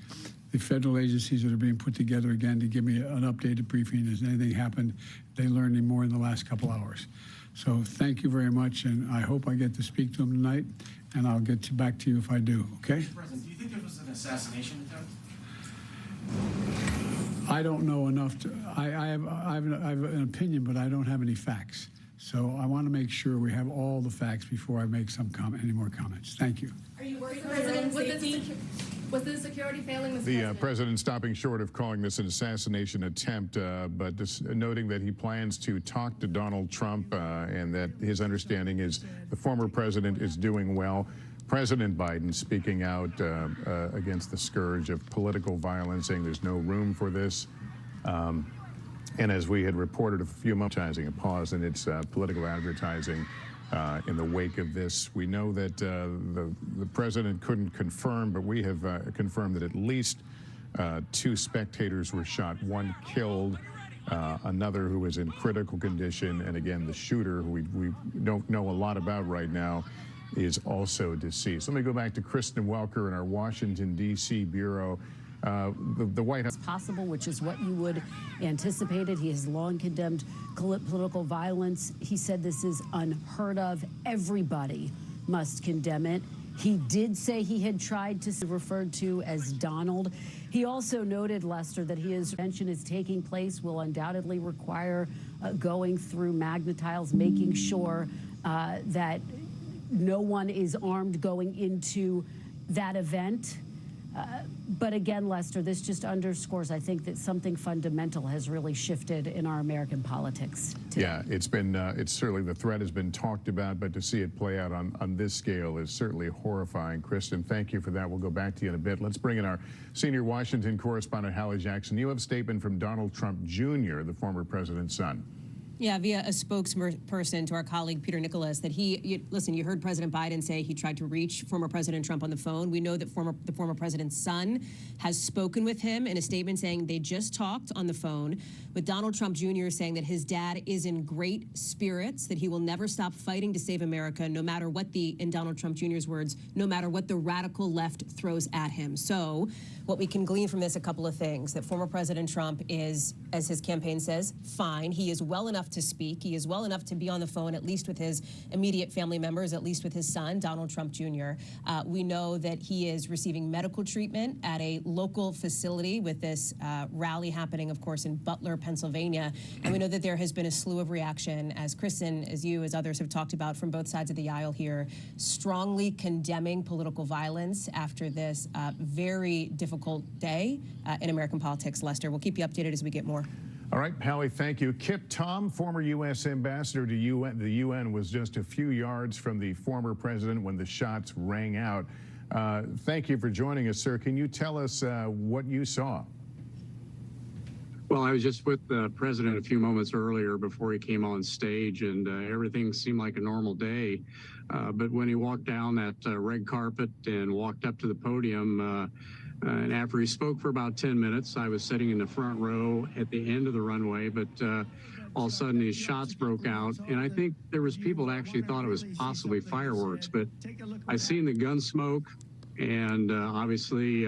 the federal agencies that are being put together again to give me an updated briefing. Has anything happened? They learned any more in the last couple hours. So thank you very much, and I hope I get to speak to him tonight, and I'll get back to you if I do, okay? Mr. President, do you think there was an assassination attempt? I don't know enough to, I have an opinion, but I don't have any facts. So I want to make sure we have all the facts before I make any more comments. Thank you. Are you worried, President? Was the security failing, Mr. The President? president stopping short of calling this an assassination attempt, but noting that he plans to talk to Donald Trump and that his understanding is the former president is doing well. President Biden speaking out against the scourge of political violence, saying there's no room for this. And as we had reported a few months ago, a pause in its political advertising in the wake of this. We know that the president couldn't confirm, but we have confirmed that at least 2 spectators were shot, 1 killed, another who is in critical condition, and again, the shooter, who we don't know a lot about right now, is also deceased. Let me go back to Kristen Welker in our Washington, D.C. bureau. The White House. Possible, which is what you would anticipated. He has long condemned political violence. He said this is unheard of. Everybody must condemn it. He did say he had tried to be referred to as Donald. He also noted, Lester, that his intervention is taking place will undoubtedly require going through magnetiles, making sure that no one is armed going into that event. But again, Lester, this just underscores, I think, that something fundamental has really shifted in our American politics today. Yeah, it's certainly, the threat has been talked about, but to see it play out on this scale is certainly horrifying. Kristen, thank you for that. We'll go back to you in a bit. Let's bring in our senior Washington correspondent, Hallie Jackson. You have a statement from Donald Trump Jr., the former president's son. Yeah, via a spokesperson to our colleague Peter Nicholas, that listen, you heard President Biden say he tried to reach former President Trump on the phone. We know that the former president's son has spoken with him in a statement saying they just talked on the phone, with Donald Trump Jr. saying that his dad is in great spirits, that he will never stop fighting to save America, no matter what in Donald Trump Jr.'s words, no matter what the radical left throws at him. So what we can glean from this, a couple of things, that former President Trump is, as his campaign says, fine. He is well enough to speak. He is well enough to be on the phone, at least with his immediate family members, at least with his son, Donald Trump Jr. We know that he is receiving medical treatment at a local facility with this rally happening, of course, in Butler, Pennsylvania. And we know that there has been a slew of reaction, as Kristen, as you, as others have talked about from both sides of the aisle here, strongly condemning political violence after this very difficult day in American politics. Lester, we'll keep you updated as we get more. All right, Hallie, thank you. Kip Tom, former U.S. ambassador to the UN, was just a few yards from the former president when the shots rang out. Thank you for joining us, sir. Can you tell us what you saw? Well, I was just with the president a few moments earlier before he came on stage, and everything seemed like a normal day. But when he walked down that red carpet and walked up to the podium, and after he spoke for about 10 minutes, I was sitting in the front row at the end of the runway, but all of a sudden these shots broke out. And I think there was people that actually thought it was possibly fireworks, but I seen the gun smoke, and obviously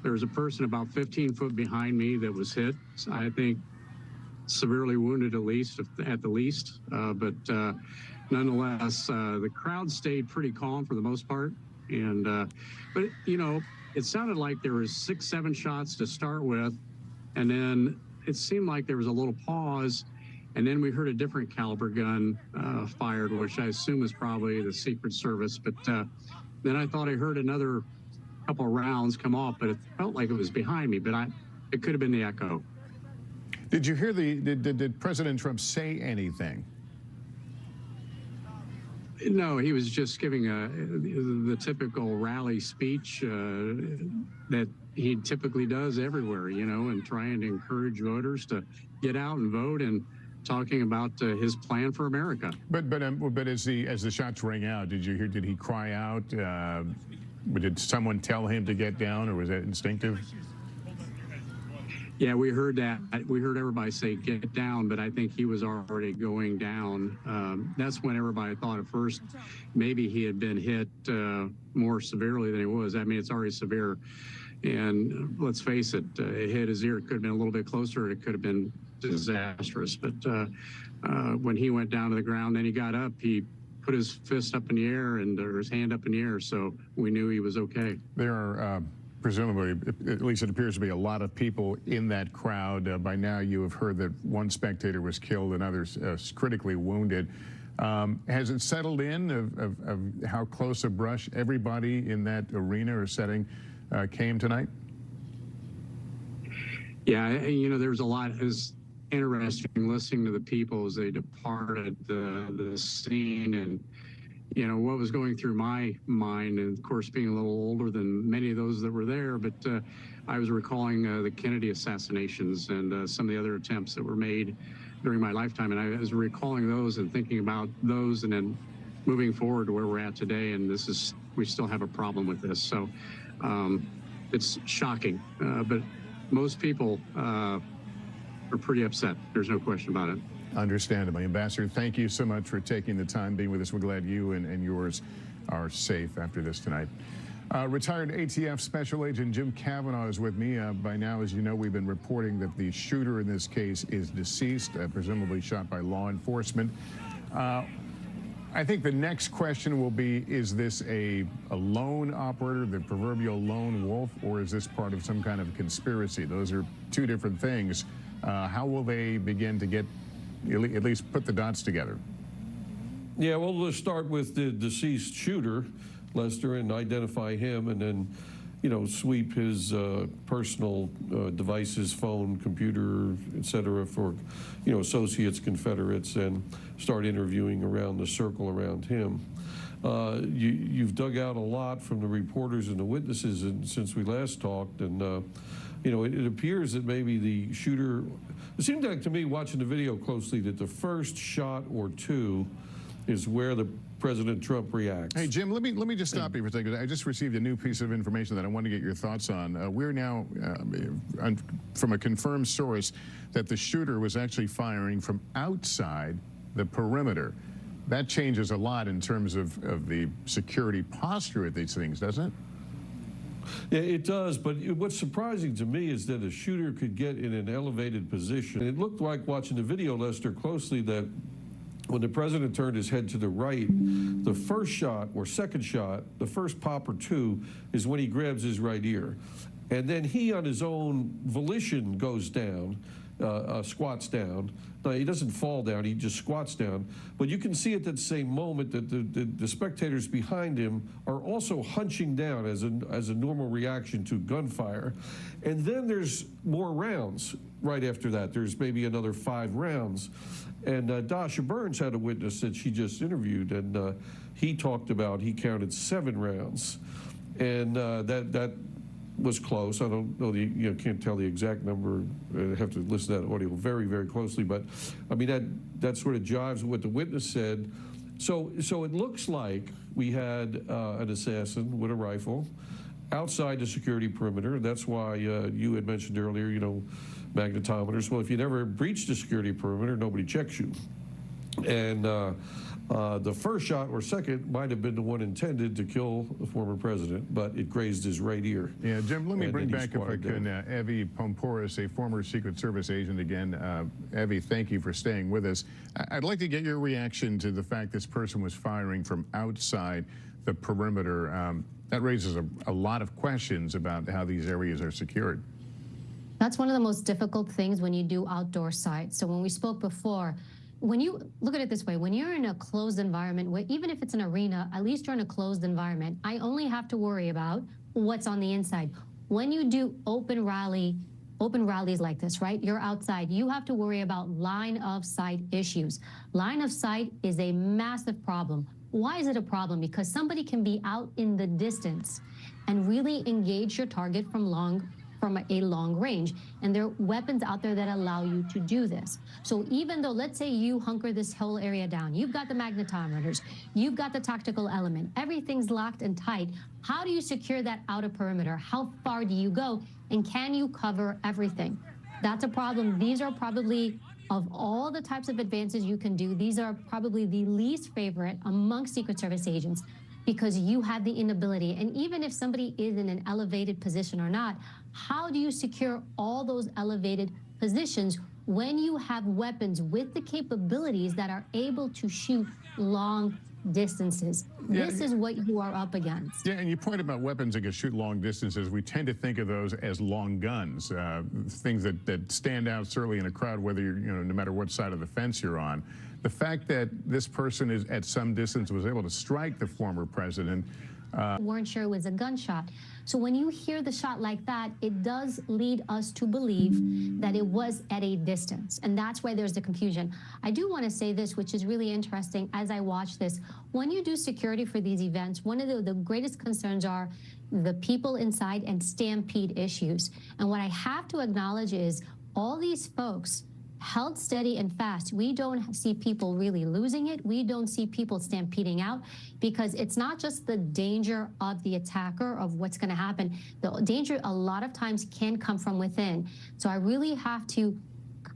there was a person about 15 foot behind me that was hit. I think severely wounded at the least, but nonetheless, the crowd stayed pretty calm for the most part. And but you know, it sounded like there was 6, 7 shots to start with, and then it seemed like there was a little pause, and then we heard a different caliber gun fired, which I assume is probably the Secret Service. But then I thought I heard another couple of rounds come off, but it felt like it was behind me, but it could have been the echo. Did you hear did President Trump say anything? No, he was just giving the typical rally speech that he typically does everywhere, you know, and trying to encourage voters to get out and vote and talking about his plan for America. But as the shots rang out, did you hear? Did he cry out? Did someone tell him to get down, or was that instinctive? Yeah, we heard that. We heard everybody say, get down, but I think he was already going down. That's when everybody thought at first maybe he had been hit more severely than he was. I mean, it's already severe. And let's face it, it hit his ear. It could have been a little bit closer. It could have been disastrous. But when he went down to the ground, then he got up, he put his fist up in the air or his hand up in the air. So we knew he was okay. There are presumably, at least it appears to be, a lot of people in that crowd. By now you have heard that one spectator was killed and others critically wounded. Has it settled in of how close a brush everybody in that arena or setting came tonight? Yeah, you know, there's a lot. It was interesting listening to the people as they departed the scene, and you know, what was going through my mind, and of course being a little older than many of those that were there, but I was recalling the Kennedy assassinations and some of the other attempts that were made during my lifetime, and I was recalling those and thinking about those, and then moving forward to where we're at today, and we still have a problem with this. So it's shocking, but most people are pretty upset. There's no question about it. Understandably. Ambassador, thank you so much for taking the time being with us. We're glad you and yours are safe after this tonight. Retired ATF Special Agent Jim Kavanaugh is with me. By now, as you know, we've been reporting that the shooter in this case is deceased, presumably shot by law enforcement. I think the next question will be, is this a lone operator, the proverbial lone wolf, or is this part of some kind of conspiracy? Those are two different things. How will they begin to get, at least put the dots together? Yeah, well, let's start with the deceased shooter, Lester, and identify him, and then, you know, sweep his personal devices, phone, computer, etc., for, you know, associates, Confederates, and start interviewing around the circle around him. You've dug out a lot from the reporters and the witnesses since we last talked, and you know, it appears that maybe the shooter, it seemed like to me, watching the video closely, that the first shot or two is where the President Trump reacts. Hey, Jim, let me just stop you for a second. I just received a new piece of information that I want to get your thoughts on. We're now, from a confirmed source, that the shooter was actually firing from outside the perimeter. That changes a lot in terms of the security posture of these things, doesn't it? Yeah, it does, but what's surprising to me is that a shooter could get in an elevated position. It looked like, watching the video, Lester, closely, that when the president turned his head to the right, the first shot or second shot, the first pop or two, is when he grabs his right ear. And then he, on his own volition, goes down, squats down. No, he doesn't fall down, he just squats down. But you can see at that same moment that the spectators behind him are also hunching down as a normal reaction to gunfire. And then there's more rounds right after that. There's maybe another 5 rounds. And Dasha Burns had a witness that she just interviewed, and he talked about, he counted 7 rounds. And that was close. I don't know, can't tell the exact number. I have to listen to that audio very, very closely. But I mean, that sort of jives with what the witness said. So it looks like we had an assassin with a rifle outside the security perimeter. That's why you had mentioned earlier, you know, magnetometers. Well, if you never breach the security perimeter, nobody checks you. And the first shot or second might have been the one intended to kill the former president, but it grazed his right ear. Yeah, Jim, let me bring back, if I can, Evie Poumpouras, a former Secret Service agent again. Evie, thank you for staying with us. I'd like to get your reaction to the fact this person was firing from outside the perimeter. That raises a lot of questions about how these areas are secured. That's one of the most difficult things when you do outdoor sites. So when we spoke before, when you look at it this way, when you're in a closed environment, even if it's an arena, at least you're in a closed environment, I only have to worry about what's on the inside. When you do open rallies like this, right? You're outside. You have to worry about line of sight issues. Line of sight is a massive problem. Why is it a problem? Because somebody can be out in the distance and really engage your target from a long range. And there are weapons out there that allow you to do this. So even though, let's say you hunker this whole area down, you've got the magnetometers, you've got the tactical element, everything's locked and tight. How do you secure that outer perimeter? How far do you go? And can you cover everything? That's a problem. These are probably, of all the types of advances you can do, these are probably the least favorite amongst Secret Service agents, because you have the inability. And even if somebody is in an elevated position or not, how do you secure all those elevated positions when you have weapons with the capabilities that are able to shoot long distances? This is what you are up against. Yeah, and you point about weapons that can shoot long distances. We tend to think of those as long guns, things that stand out certainly in a crowd, whether you're, no matter what side of the fence you're on. The fact that this person is at some distance was able to strike the former president. Weren't sure it was a gunshot. So when you hear the shot like that, it does lead us to believe that it was at a distance. And that's why there's the confusion. I do want to say this, which is really interesting as I watch this. When you do security for these events, one of the greatest concerns are the people inside and stampede issues. And what I have to acknowledge is all these folks held steady and fast. We don't see people really losing it. We don't see people stampeding out, because it's not just the danger of the attacker, of what's going to happen. The danger a lot of times can come from within. So I really have to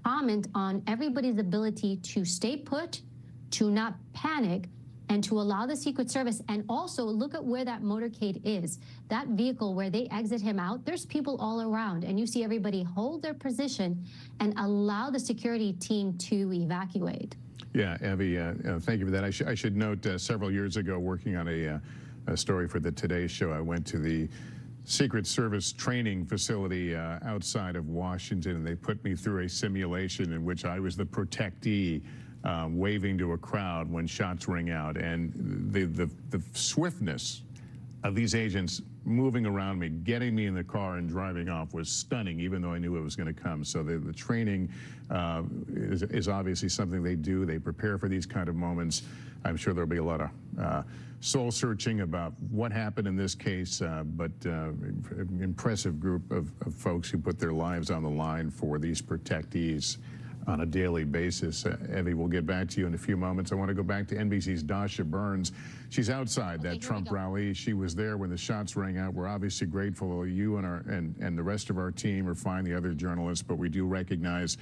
comment on everybody's ability to stay put, to not panic, and to allow the Secret Service, and also look at where that motorcade is. That vehicle where they exit him out, there's people all around, and you see everybody hold their position and allow the security team to evacuate. Yeah, Evie, thank you for that. I should note several years ago, working on a story for the Today Show, I went to the Secret Service training facility outside of Washington, and they put me through a simulation in which I was the protectee, waving to a crowd when shots ring out. And the swiftness of these agents moving around me, getting me in the car and driving off was stunning, even though I knew it was going to come. So the training is obviously something they do. They prepare for these kind of moments. I'm sure there'll be a lot of soul searching about what happened in this case, but impressive group of folks who put their lives on the line for these protectees on a daily basis. Evie, we'll get back to you in a few moments. I want to go back to NBC's Dasha Burns. She's outside that Trump rally. She was there when the shots rang out. We're obviously grateful. You and the rest of our team are fine, the other journalists, but we do recognize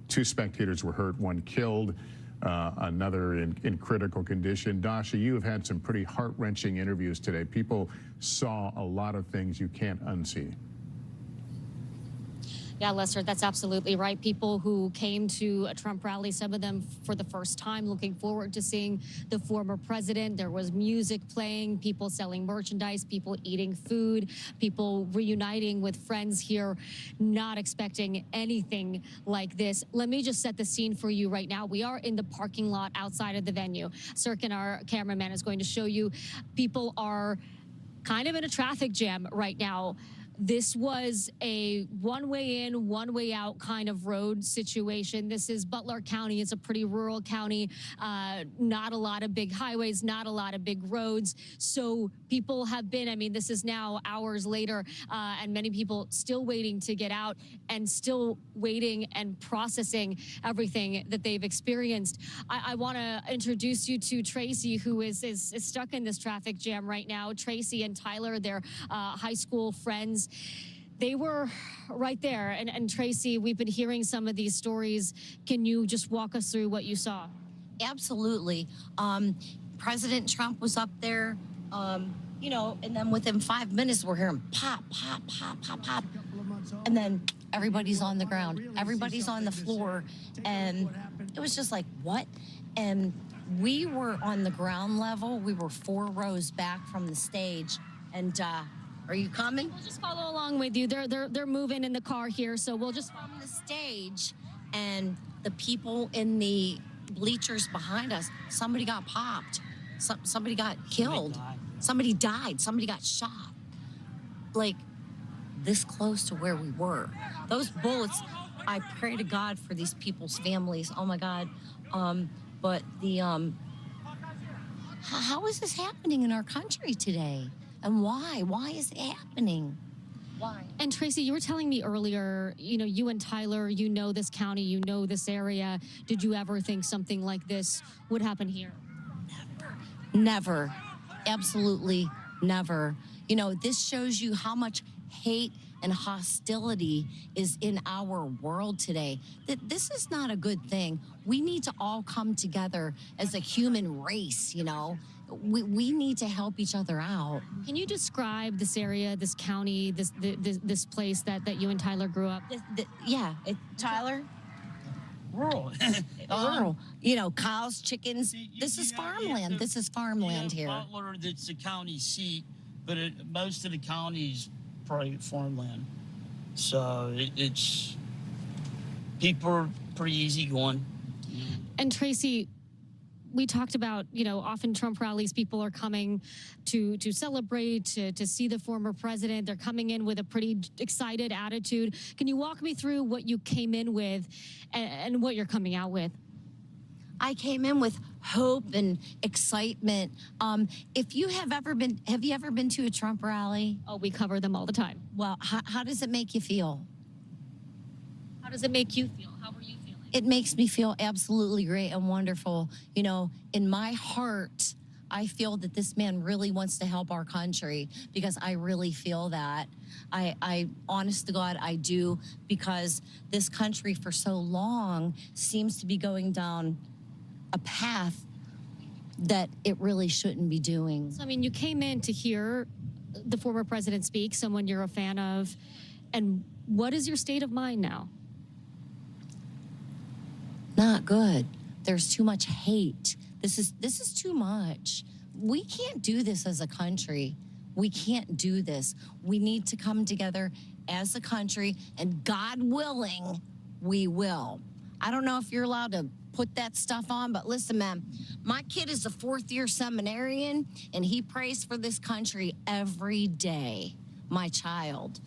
2 spectators were hurt, 1 killed, another in critical condition. Dasha, you have had some pretty heart-wrenching interviews today. People saw a lot of things you can't unsee. Yeah, Lester, that's absolutely right. People who came to a Trump rally, some of them for the first time, looking forward to seeing the former president. There was music playing, people selling merchandise, people eating food, people reuniting with friends here, not expecting anything like this. Let me just set the scene for you right now. We are in the parking lot outside of the venue. Sirkin, our cameraman, is going to show you. People are kind of in a traffic jam right now. This was a one-way in, one-way out kind of road situation. This is Butler County. It's a pretty rural county. Not a lot of big highways, not a lot of big roads. So people have been, I mean, this is now hours later, and many people still waiting to get out and still waiting and processing everything that they've experienced. I want to introduce you to Tracy, who is stuck in this traffic jam right now. Tracy and Tyler, they're high school friends. They were right there. And Tracy, we've been hearing some of these stories. Can you just walk us through what you saw? Absolutely. President Trump was up there, you know, and then within 5 minutes, we're hearing pop, pop, pop, pop, pop. And then everybody's on the ground. Everybody's on the floor. And it was just like, what? And we were on the ground level. We were 4 rows back from the stage. And are you coming? We'll just follow along with you. They're moving in the car here, so we'll just from the stage. And the people in the bleachers behind us, somebody got popped. Somebody got killed. Somebody died. Somebody got shot. Like this close to where we were. Those bullets, I pray to God for these people's families. Oh my God. But the how is this happening in our country today? And why? Why is it happening? Why? And Tracy, you were telling me earlier, you know, you and Tyler, you know this county, you know this area. Did you ever think something like this would happen here? Never. Absolutely never. You know, this shows you how much hate and hostility is in our world today. This is not a good thing. We need to all come together as a human race, you know. We need to help each other out. Can you describe this area, this county, this place that you and Tyler grew up? Tyler? Rural. Rural. You know, cows, chickens. This is farmland. This is farmland here. Butler, that's the county seat, but most of the county's probably farmland. So it's people are pretty easygoing. And Tracy, we talked about, you know, often Trump rallies, people are coming to celebrate, to see the former president. They're coming in with a pretty excited attitude. Can you walk me through what you came in with and what you're coming out with? I came in with hope and excitement. If you have you ever been to a Trump rally? Oh, we cover them all the time. Well, how does it make you feel? How does it make you feel? How are you feeling? It makes me feel absolutely great and wonderful. You know, in my heart, I feel that this man really wants to help our country, because I really feel that. I honest to God, I do, because this country for so long seems to be going down a path that it really shouldn't be doing. So, I mean, you came in to hear the former president speak, someone you're a fan of, and what is your state of mind now? Not good. There's too much hate. This is too much. We can't do this as a country. We can't do this. We need to come together as a country, and God willing, we will. I don't know if you're allowed to put that stuff on, but listen, man, my kid is a fourth-year seminarian, and he prays for this country every day. My child.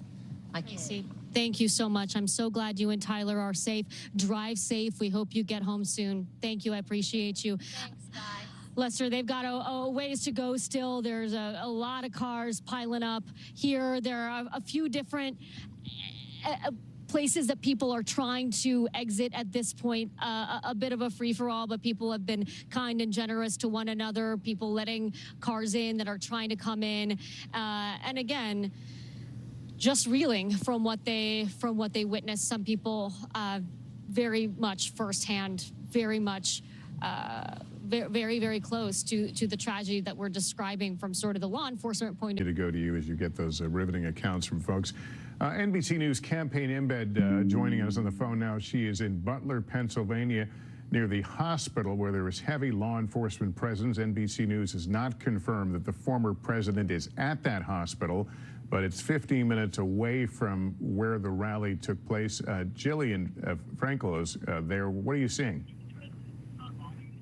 I can't see. Thank you so much. I'm so glad you and Tyler are safe. Drive safe. We hope you get home soon. Thank you. I appreciate you. Thanks, guys. Lester, they've got a ways to go still. There's a lot of cars piling up here. There are a few different places that people are trying to exit at this point. A bit of a free-for-all, but people have been kind and generous to one another. People letting cars in that are trying to come in. And again, just reeling from what they witnessed. Some people very much firsthand, very much very, very close to the tragedy that we're describing from sort of the law enforcement point of view. To go to you as you get those riveting accounts from folks. NBC News campaign embed joining us on the phone now. She is in Butler, Pennsylvania, near the hospital where there is heavy law enforcement presence. NBC News has not confirmed that the former president is at that hospital, but it's 15 minutes away from where the rally took place. Jillian Frankel is there. What are you seeing?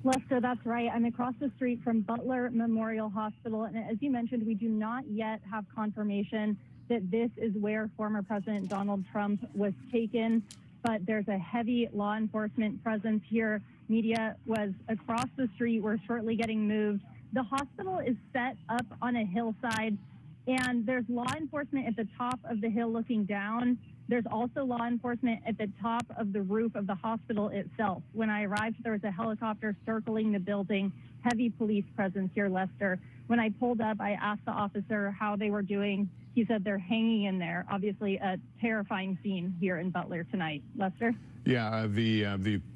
Lester, that's right. I'm across the street from Butler Memorial Hospital. And as you mentioned, we do not yet have confirmation that this is where former President Donald Trump was taken. But there's a heavy law enforcement presence here. Media was across the street. We're shortly getting moved. The hospital is set up on a hillside, and there's law enforcement at the top of the hill looking down. There's also law enforcement at the top of the roof of the hospital itself. When I arrived, there was a helicopter circling the building, heavy police presence here, Lester. When I pulled up, I asked the officer how they were doing. He said they're hanging in there. Obviously, a terrifying scene here in Butler tonight. Lester? Yeah,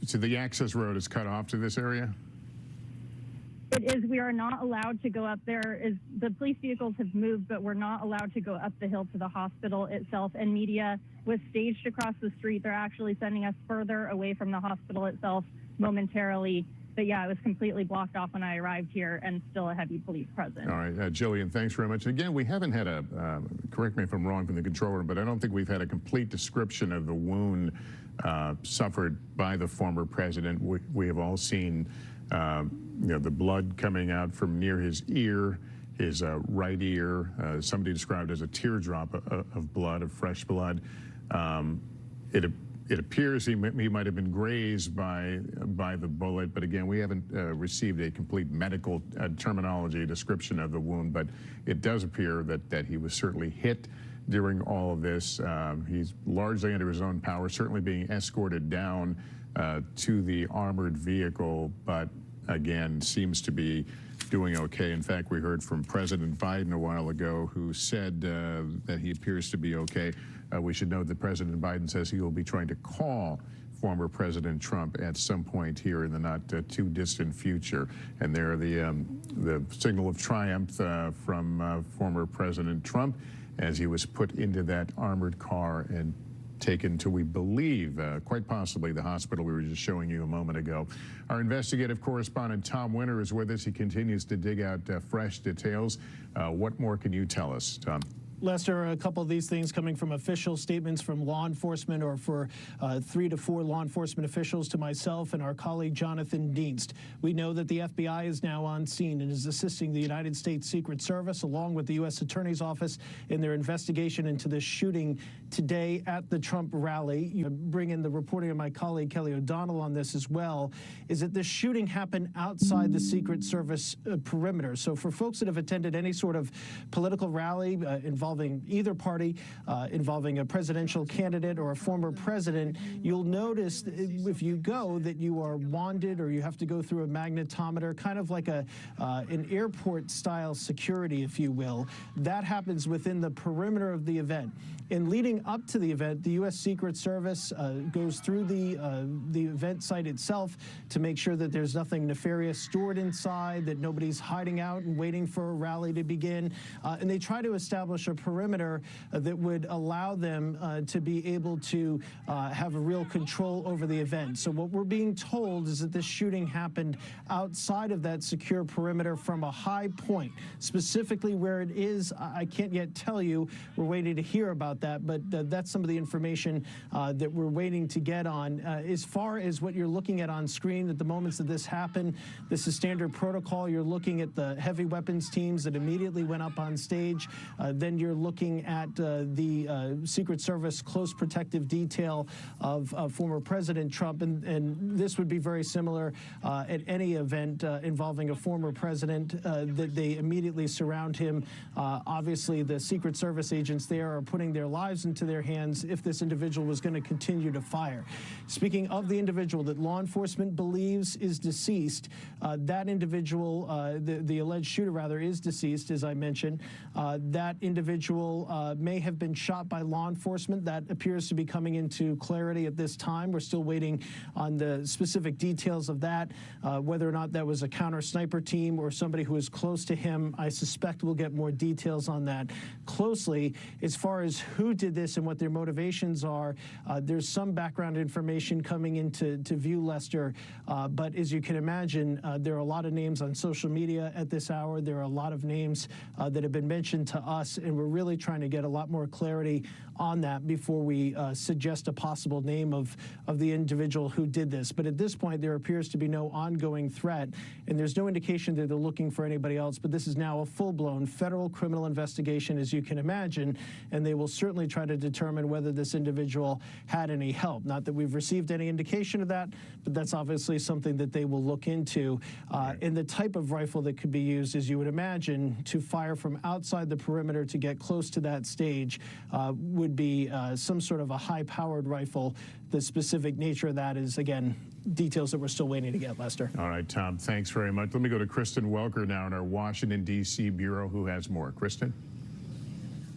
so the access road is cut off to this area? It is. We are not allowed to go up there. The police vehicles have moved, but we're not allowed to go up the hill to the hospital itself. And media was staged across the street. They're actually sending us further away from the hospital itself momentarily. But yeah, it was completely blocked off when I arrived here, and still a heavy police presence. All right, Jillian, thanks very much. Again, we haven't had correct me if I'm wrong from the control room, but I don't think we've had a complete description of the wound suffered by the former president. We have all seen the blood coming out from near his ear, his right ear. Somebody described as a teardrop of blood, of fresh blood. It It appears he might have been grazed by the bullet, but again, we haven't received a complete medical terminology description of the wound, but it does appear that he was certainly hit during all of this. He's largely under his own power, certainly being escorted down to the armored vehicle, but again, seems to be doing okay. In fact, we heard from President Biden a while ago, who said that he appears to be okay. We should note that President Biden says he will be trying to call former President Trump at some point here in the not too distant future. And there, the signal of triumph from former President Trump as he was put into that armored car and taken to, we believe, quite possibly the hospital we were just showing you a moment ago. Our investigative correspondent Tom Winter is with us. He continues to dig out fresh details. What more can you tell us, Tom? Lester, a couple of these things coming from official statements from law enforcement, or for 3 to 4 law enforcement officials, to myself and our colleague Jonathan Dienst. We know that the FBI is now on scene and is assisting the United States Secret Service along with the U.S. Attorney's Office in their investigation into this shooting today at the Trump rally. You bring in the reporting of my colleague Kelly O'Donnell on this as well, is that this shooting happened outside the Secret Service perimeter. So for folks that have attended any sort of political rally involving either party, involving a presidential candidate or a former president, you'll notice if you go that you are wanded, or you have to go through a magnetometer, kind of like an airport style security, if you will. That happens within the perimeter of the event. In leading up to the event, the U.S. Secret Service goes through the event site itself to make sure that there's nothing nefarious stored inside, that nobody's hiding out and waiting for a rally to begin. And they try to establish a perimeter that would allow them to be able to have a real control over the event. So what we're being told is that this shooting happened outside of that secure perimeter from a high point. Specifically where it is, I can't yet tell you. We're waiting to hear about that, but that's some of the information that we're waiting to get on. As far as what you're looking at on screen at the moments that this happened, this is standard protocol. You're looking at the heavy weapons teams that immediately went up on stage. Then you're looking at the Secret Service close protective detail of former President Trump, and this would be very similar at any event involving a former president, that they immediately surround him. Obviously, the Secret Service agents there are putting their lives into their hands if this individual was going to continue to fire. Speaking of the individual that law enforcement believes is deceased, that individual, the alleged shooter rather, is deceased, as I mentioned. That individual may have been shot by law enforcement. That appears to be coming into clarity at this time. We're still waiting on the specific details of that, whether or not that was a counter sniper team or somebody who was close to him. I suspect we'll get more details on that closely. As far as who did this and what their motivations are, there's some background information coming into view, Lester, but as you can imagine, there are a lot of names on social media at this hour. There are a lot of names that have been mentioned to us, and we're really trying to get a lot more clarity on that before we suggest a possible name of the individual who did this. But at this point, there appears to be no ongoing threat, and there's no indication that they're looking for anybody else. But this is now a full-blown federal criminal investigation, as you can imagine, and they will certainly try to determine whether this individual had any help. Not that we've received any indication of that, but that's obviously something that they will look into. And the type of rifle that could be used, as you would imagine, to fire from outside the perimeter to get close to that stage would be some sort of a high-powered rifle. The specific nature of that is, again, details that we're still waiting to get, Lester. All right, Tom, thanks very much. Let me go to Kristen Welker now in our Washington, D.C. bureau, who has more. Kristen?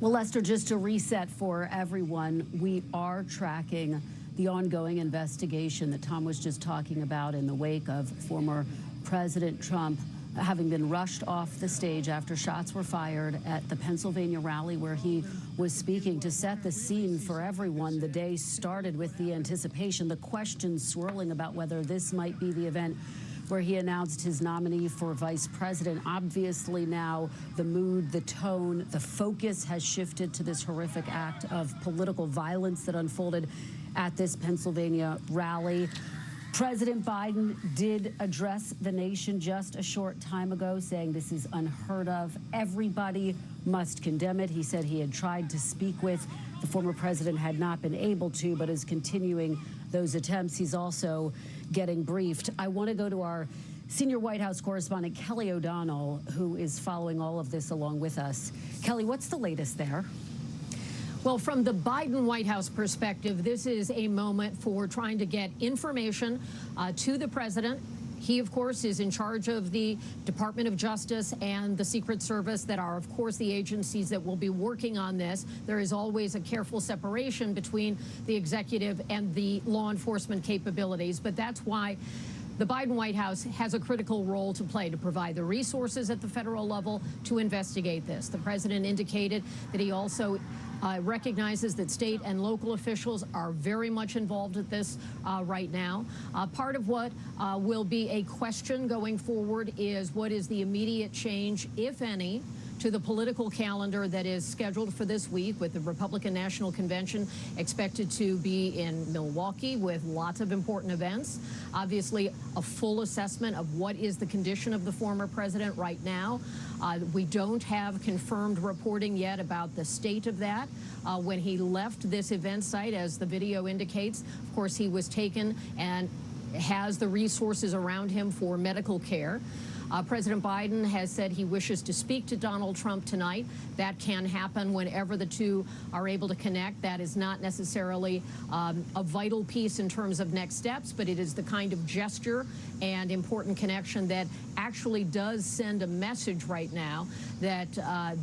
Well, Lester, just to reset for everyone, we are tracking the ongoing investigation that Tom was just talking about in the wake of former President Trump having been rushed off the stage after shots were fired at the Pennsylvania rally where he was speaking. To set the scene for everyone, the day started with the anticipation, the questions swirling about whether this might be the event where he announced his nominee for vice president. Obviously now the mood, the tone, the focus has shifted to this horrific act of political violence that unfolded at this Pennsylvania rally. President Biden did address the nation just a short time ago, saying this is unheard of. Everybody must condemn it. He said he had tried to speak with the former president had not been able to, but is continuing those attempts. He's also getting briefed. I want to go to our senior White House correspondent, Kelly O'Donnell, who is following all of this along with us. Kelly, what's the latest there? Well, from the Biden White House perspective, this is a moment for trying to get information to the president. He, of course, is in charge of the Department of Justice and the Secret Service that are, of course, the agencies that will be working on this. There is always a careful separation between the executive and the law enforcement capabilities, but that's why the Biden White House has a critical role to play to provide the resources at the federal level to investigate this. The president indicated that he also recognizes that state and local officials are very much involved with this right now. Part of what will be a question going forward is what is the immediate change, if any, to the political calendar that is scheduled for this week, with the Republican National Convention expected to be in Milwaukee with lots of important events. Obviously, a full assessment of what is the condition of the former president right now. We don't have confirmed reporting yet about the state of that. When he left this event site, as the video indicates, of course, he was taken and has the resources around him for medical care. President Biden has said he wishes to speak to Donald Trump tonight. That can happen whenever the two are able to connect. That is not necessarily a vital piece in terms of next steps, but it is the kind of gesture and important connection that actually does send a message right now that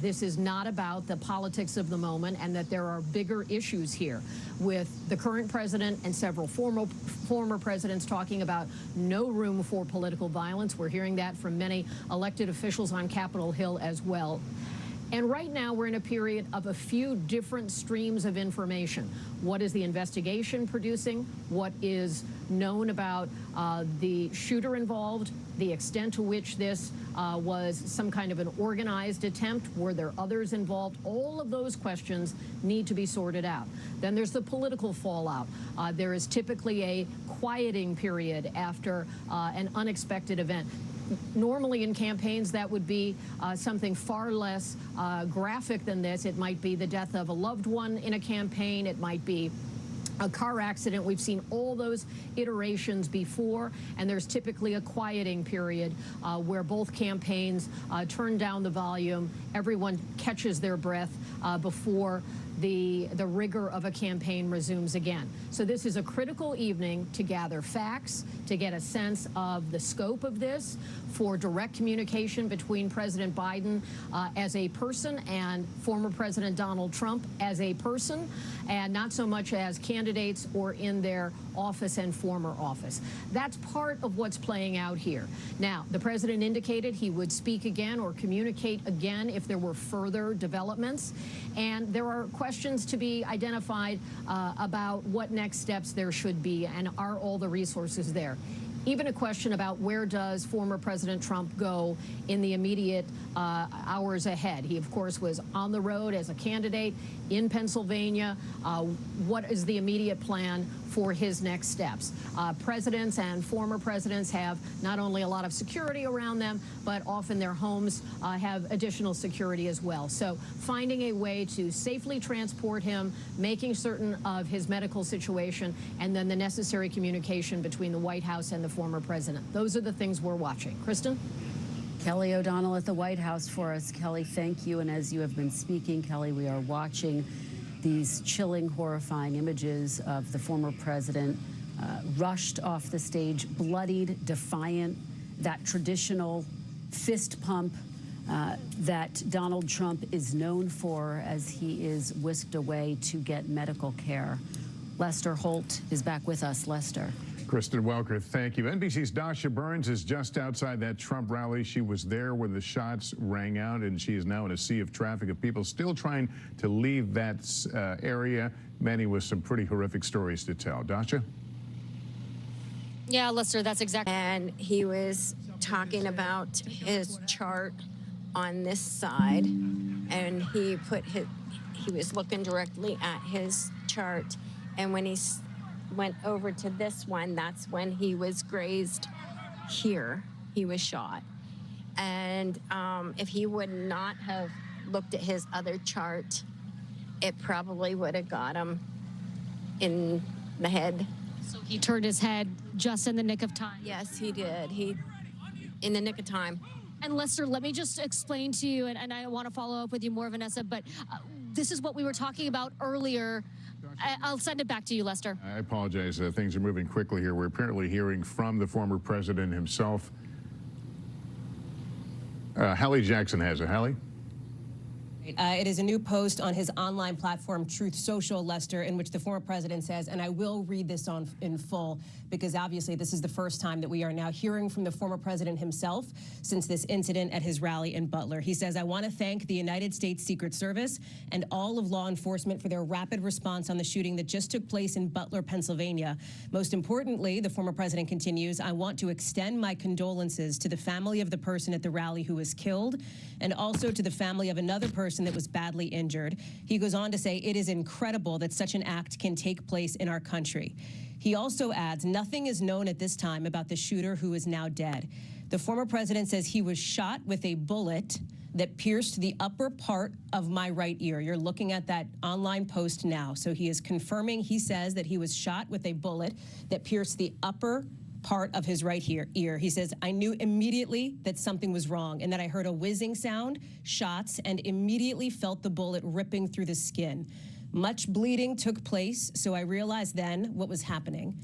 this is not about the politics of the moment and that there are bigger issues here, with the current president and several former presidents talking about no room for political violence. We're hearing that from many elected officials on Capitol Hill as well. And right now, we're in a period of a few different streams of information. What is the investigation producing? What is known about the shooter involved? The extent to which this was some kind of an organized attempt? Were there others involved? All of those questions need to be sorted out. Then there's the political fallout. There is typically a quieting period after an unexpected event. Normally in campaigns, that would be something far less graphic than this. It might be the death of a loved one in a campaign. It might be a car accident. We've seen all those iterations before, and there's typically a quieting period where both campaigns turn down the volume. Everyone catches their breath before the rigor of a campaign resumes again. So this is a critical evening to gather facts, to get a sense of the scope of this, for direct communication between President Biden as a person and former President Donald Trump as a person, and not so much as candidates or in their office and former office. That's part of what's playing out here. Now, the president indicated he would speak again or communicate again if there were further developments, and there are questions to be identified about what next steps there should be, and are all the resources there. Even a question about where does former President Trump go in the immediate hours ahead. He, of course, was on the road as a candidate in Pennsylvania. What is the immediate plan for his next steps? Presidents and former presidents have not only a lot of security around them, but often their homes have additional security as well. So finding a way to safely transport him, making certain of his medical situation, and then the necessary communication between the White House and the former president. Those are the things we're watching. Kristen? Kelly O'Donnell at the White House for us. Kelly, thank you. And as you have been speaking, Kelly, we are watching these chilling, horrifying images of the former president rushed off the stage, bloodied, defiant, that traditional fist pump that Donald Trump is known for as he is whisked away to get medical care. Lester Holt is back with us. Lester. Kristen Welker, thank you. NBC's Dasha Burns is just outside that Trump rally. She was there when the shots rang out, and she is now in a sea of traffic of people still trying to leave that area, many with some pretty horrific stories to tell. Dasha? Yeah, Lester, that's exactly. And he was talking about his chart on this side, and he was looking directly at his chart, and when he went over to this one, that's when he was grazed here. He was shot. And if he would not have looked at his other chart it probably would have got him in the head. So he turned his head just in the nick of time. Yes, he did. He, in the nick of time. And Lester, let me just explain to you, and I want to follow up with you more, Vanessa, but this is what we were talking about earlier. I'll send it back to you, Lester. I apologize. Things are moving quickly here. We're apparently hearing from the former president himself. Hallie Jackson has it. Hallie? It is a new post on his online platform, Truth Social, Lester, in which the former president says, and I will read this in full, because obviously this is the first time that we are now hearing from the former president himself since this incident at his rally in Butler. He says, I want to thank the United States Secret Service and all of law enforcement for their rapid response on the shooting that just took place in Butler, Pennsylvania. Most importantly, the former president continues, I want to extend my condolences to the family of the person at the rally who was killed, and also to the family of another person that was badly injured. He goes on to say, it is incredible that such an act can take place in our country. He also adds, nothing is known at this time about the shooter who is now dead. The former president says he was shot with a bullet that pierced the upper part of my right ear. You're looking at that online post now. So he is confirming, he says that he was shot with a bullet that pierced the upper part of his right ear. He says, I knew immediately that something was wrong and that I heard a whizzing sound, shots, and immediately felt the bullet ripping through the skin. Much bleeding took place, so I realized then what was happening.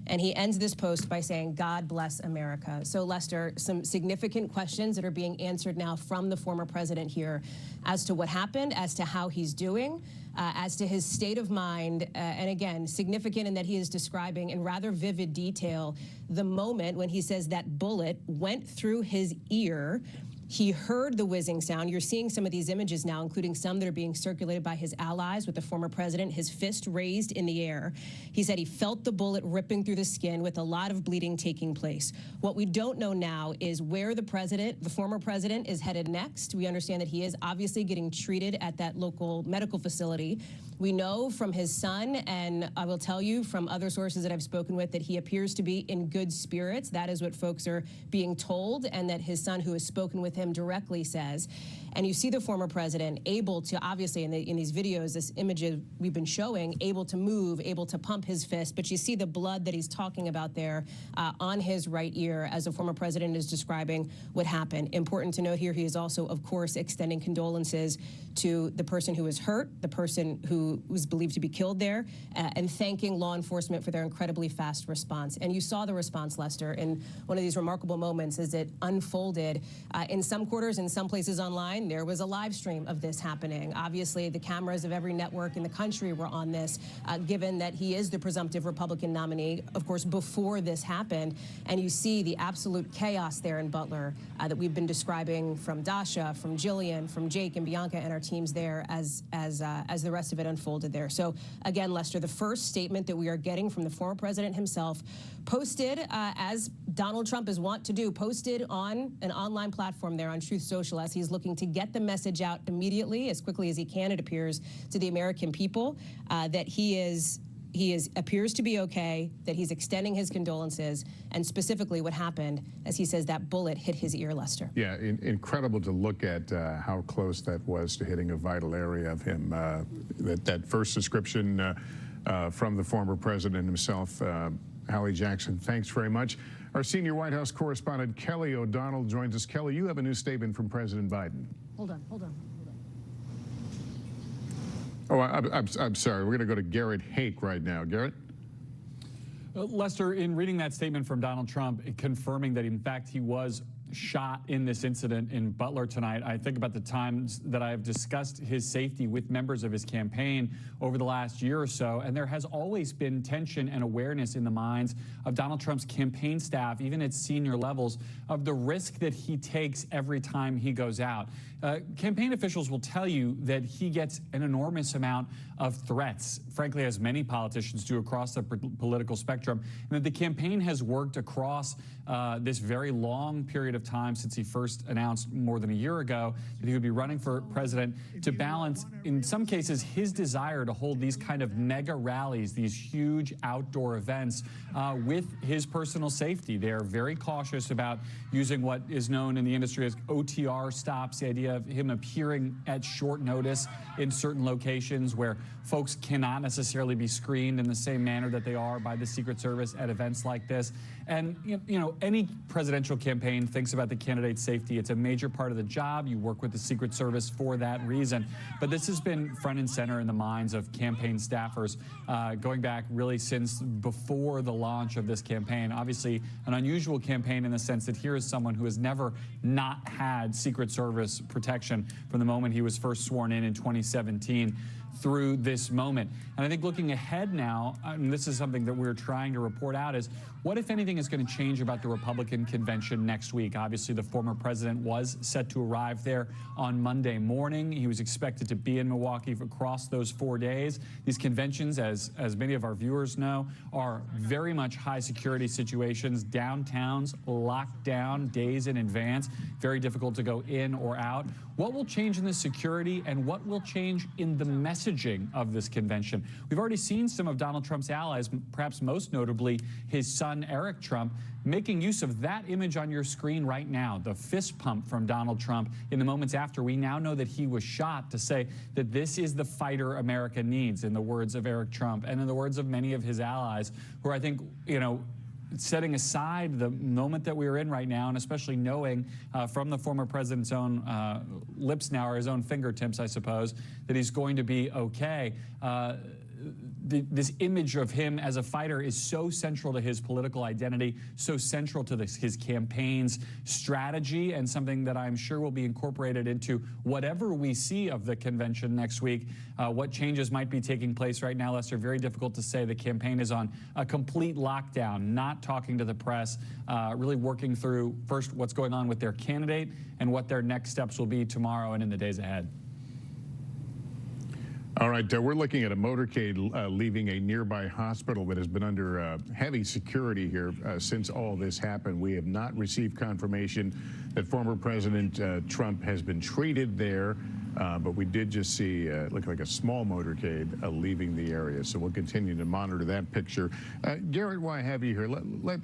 And he ends this post by saying, God bless America. So, Lester, some significant questions that are being answered now from the former president here as to what happened, as to how he's doing, as to his state of mind, and again, significant in that he is describing in rather vivid detail the moment when he says that bullet went through his ear. He heard the whizzing sound. You're seeing some of these images now, including some that are being circulated by his allies with the former president, his fist raised in the air. He said he felt the bullet ripping through the skin with a lot of bleeding taking place. What we don't know now is where the former president, is headed next. We understand that he is obviously getting treated at that local medical facility. We know from his son, and I will tell you from other sources that I've spoken with, that he appears to be in good spirits. That is what folks are being told, and that his son, who has spoken with him directly, says. And you see the former president able to, obviously in these videos, this image we've been showing, able to move, able to pump his fist, but you see the blood that he's talking about there on his right ear as the former president is describing what happened. Important to note here, he is also, of course, extending condolences to the person who was hurt, the person who was believed to be killed there, and thanking law enforcement for their incredibly fast response. And you saw the response, Lester, in one of these remarkable moments as it unfolded. In some quarters, in some places online, there was a live stream of this happening. Obviously, the cameras of every network in the country were on this, given that he is the presumptive Republican nominee, of course, before this happened. And you see the absolute chaos there in Butler that we've been describing from Dasha, from Jillian, from Jake and Bianca and our teams there as the rest of it unfolded there. So again, Lester, the first statement that we are getting from the former president himself, posted as Donald Trump is wont to do, posted on an online platform there on Truth Social as he's looking to get the message out immediately, as quickly as he can, it appears, to the American people, that he appears to be okay, that he's extending his condolences, and specifically what happened, as he says, that bullet hit his ear, Lester. Yeah, incredible to look at how close that was to hitting a vital area of him. That first description from the former president himself, Hallie Jackson, thanks very much. Our senior White House correspondent, Kelly O'Donnell, joins us. Kelly, you have a new statement from President Biden. Hold on. Oh, I'm sorry. We're going to go to Garrett Hake right now. Garrett? Lester, in reading that statement from Donald Trump, confirming that, in fact, he was shot in this incident in Butler tonight, I think about the times that I've discussed his safety with members of his campaign over the last year or so, and there has always been tension and awareness in the minds of Donald Trump's campaign staff, even at senior levels, of the risk that he takes every time he goes out. Campaign officials will tell you that he gets an enormous amount of threats, frankly, as many politicians do across the political spectrum, and that the campaign has worked across this very long period of of time since he first announced more than a year ago that he would be running for president to balance, in some cases, his desire to hold these kind of mega rallies, these huge outdoor events, with his personal safety. They're very cautious about using what is known in the industry as OTR stops, the idea of him appearing at short notice in certain locations where folks cannot necessarily be screened in the same manner that they are by the Secret Service at events like this. And, you know, any presidential campaign thinks about the candidate's safety. It's a major part of the job. You work with the Secret Service for that reason. But this has been front and center in the minds of campaign staffers going back really since before the launch of this campaign. Obviously, an unusual campaign in the sense that here is someone who has never not had Secret Service protection from the moment he was first sworn in 2017 through this moment. And I think looking ahead now, and this is something that we're trying to report out, is what, if anything, is going to change about the Republican convention next week? Obviously, the former president was set to arrive there on Monday morning. He was expected to be in Milwaukee across those 4 days. These conventions, as many of our viewers know, are very much high security situations, downtowns locked down days in advance, very difficult to go in or out. What will change in the security, and what will change in the messaging of this convention? We've already seen some of Donald Trump's allies, perhaps most notably his son, Eric Trump, making use of that image on your screen right now, the fist pump from Donald Trump in the moments after we now know that he was shot, to say that this is the fighter America needs, in the words of Eric Trump and in the words of many of his allies, who are, I think, you know, setting aside the moment that we're in right now, and especially knowing from the former president's own lips now, or his own fingertips, I suppose, that he's going to be okay. This image of him as a fighter is so central to his political identity, so central to his campaign's strategy, and something that I'm sure will be incorporated into whatever we see of the convention next week. What changes might be taking place right now, Lester, very difficult to say. The campaign is on a complete lockdown, not talking to the press, really working through first what's going on with their candidate and what their next steps will be tomorrow and in the days ahead. All right, we're looking at a motorcade leaving a nearby hospital that has been under heavy security here since all this happened. We have not received confirmation that former President Trump has been treated there, but we did just see look like a small motorcade leaving the area. So we'll continue to monitor that picture. Garrett, while I have you here,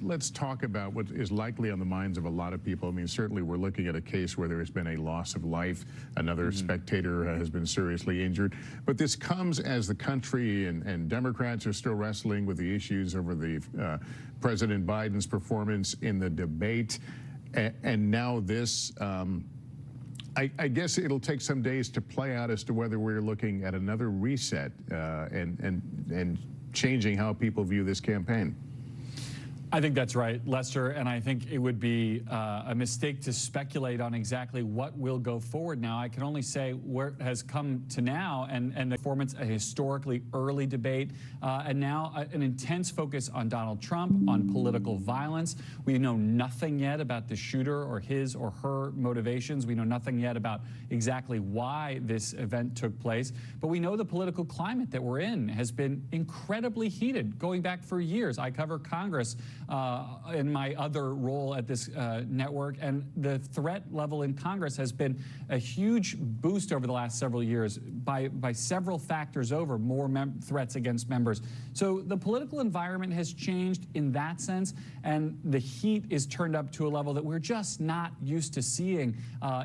let's talk about what is likely on the minds of a lot of people. I mean, certainly we're looking at a case where there has been a loss of life. Another spectator has been seriously injured. But this comes as the country and Democrats are still wrestling with the issues over the President Biden's performance in the debate. And now this, I guess it'll take some days to play out as to whether we're looking at another reset and changing how people view this campaign. I think that's right, Lester, and I think it would be a mistake to speculate on exactly what will go forward now. I can only say where it has come to now, and the performance, a historically early debate, and now an intense focus on Donald Trump, on political violence. We know nothing yet about the shooter or his or her motivations. We know nothing yet about exactly why this event took place, but we know the political climate that we're in has been incredibly heated, going back for years. I cover Congress in my other role at this network, and the threat level in Congress has been a huge boost over the last several years by several factors over, more threats against members. So the political environment has changed in that sense, and the heat is turned up to a level that we're just not used to seeing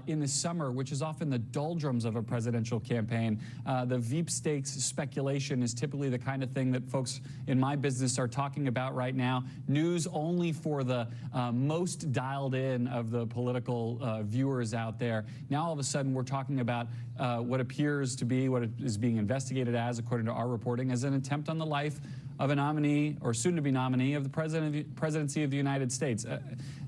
in the summer, which is often the doldrums of a presidential campaign. The Veep stakes speculation is typically the kind of thing that folks in my business are talking about right now. News only for the most dialed in of the political viewers out there. Now all of a sudden we're talking about what appears to be, what is being investigated as, according to our reporting, as an attempt on the life of a nominee or soon-to-be nominee of the presidency of the United States.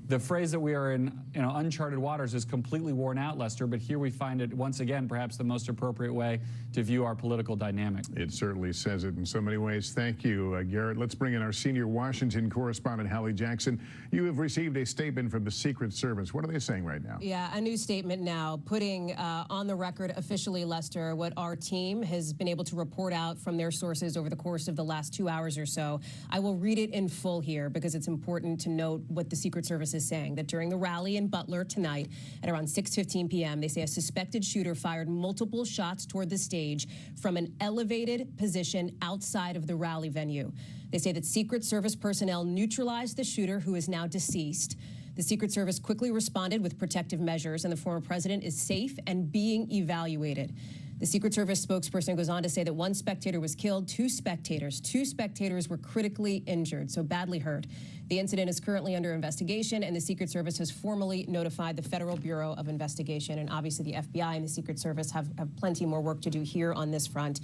The phrase that we are in uncharted waters is completely worn out, Lester, but here we find it once again perhaps the most appropriate way to view our political dynamic. It certainly says it in so many ways. Thank you, Garrett. Let's bring in our senior Washington correspondent, Hallie Jackson. You have received a statement from the Secret Service. What are they saying right now? Yeah, a new statement now putting on the record officially, Lester, what our team has been able to report out from their sources over the course of the last 2 hours or so. I will read it in full here because it's important to note what the Secret Service is saying, that during the rally in Butler tonight at around 6:15 p.m., they say a suspected shooter fired multiple shots toward the stage from an elevated position outside of the rally venue. They say that Secret Service personnel neutralized the shooter, who is now deceased. The Secret Service quickly responded with protective measures, and the former president is safe and being evaluated. The Secret Service spokesperson goes on to say that one spectator was killed, two spectators were critically injured, so badly hurt. The incident is currently under investigation, and the Secret Service has formally notified the Federal Bureau of Investigation. And obviously the FBI and the Secret Service have plenty more work to do here on this front.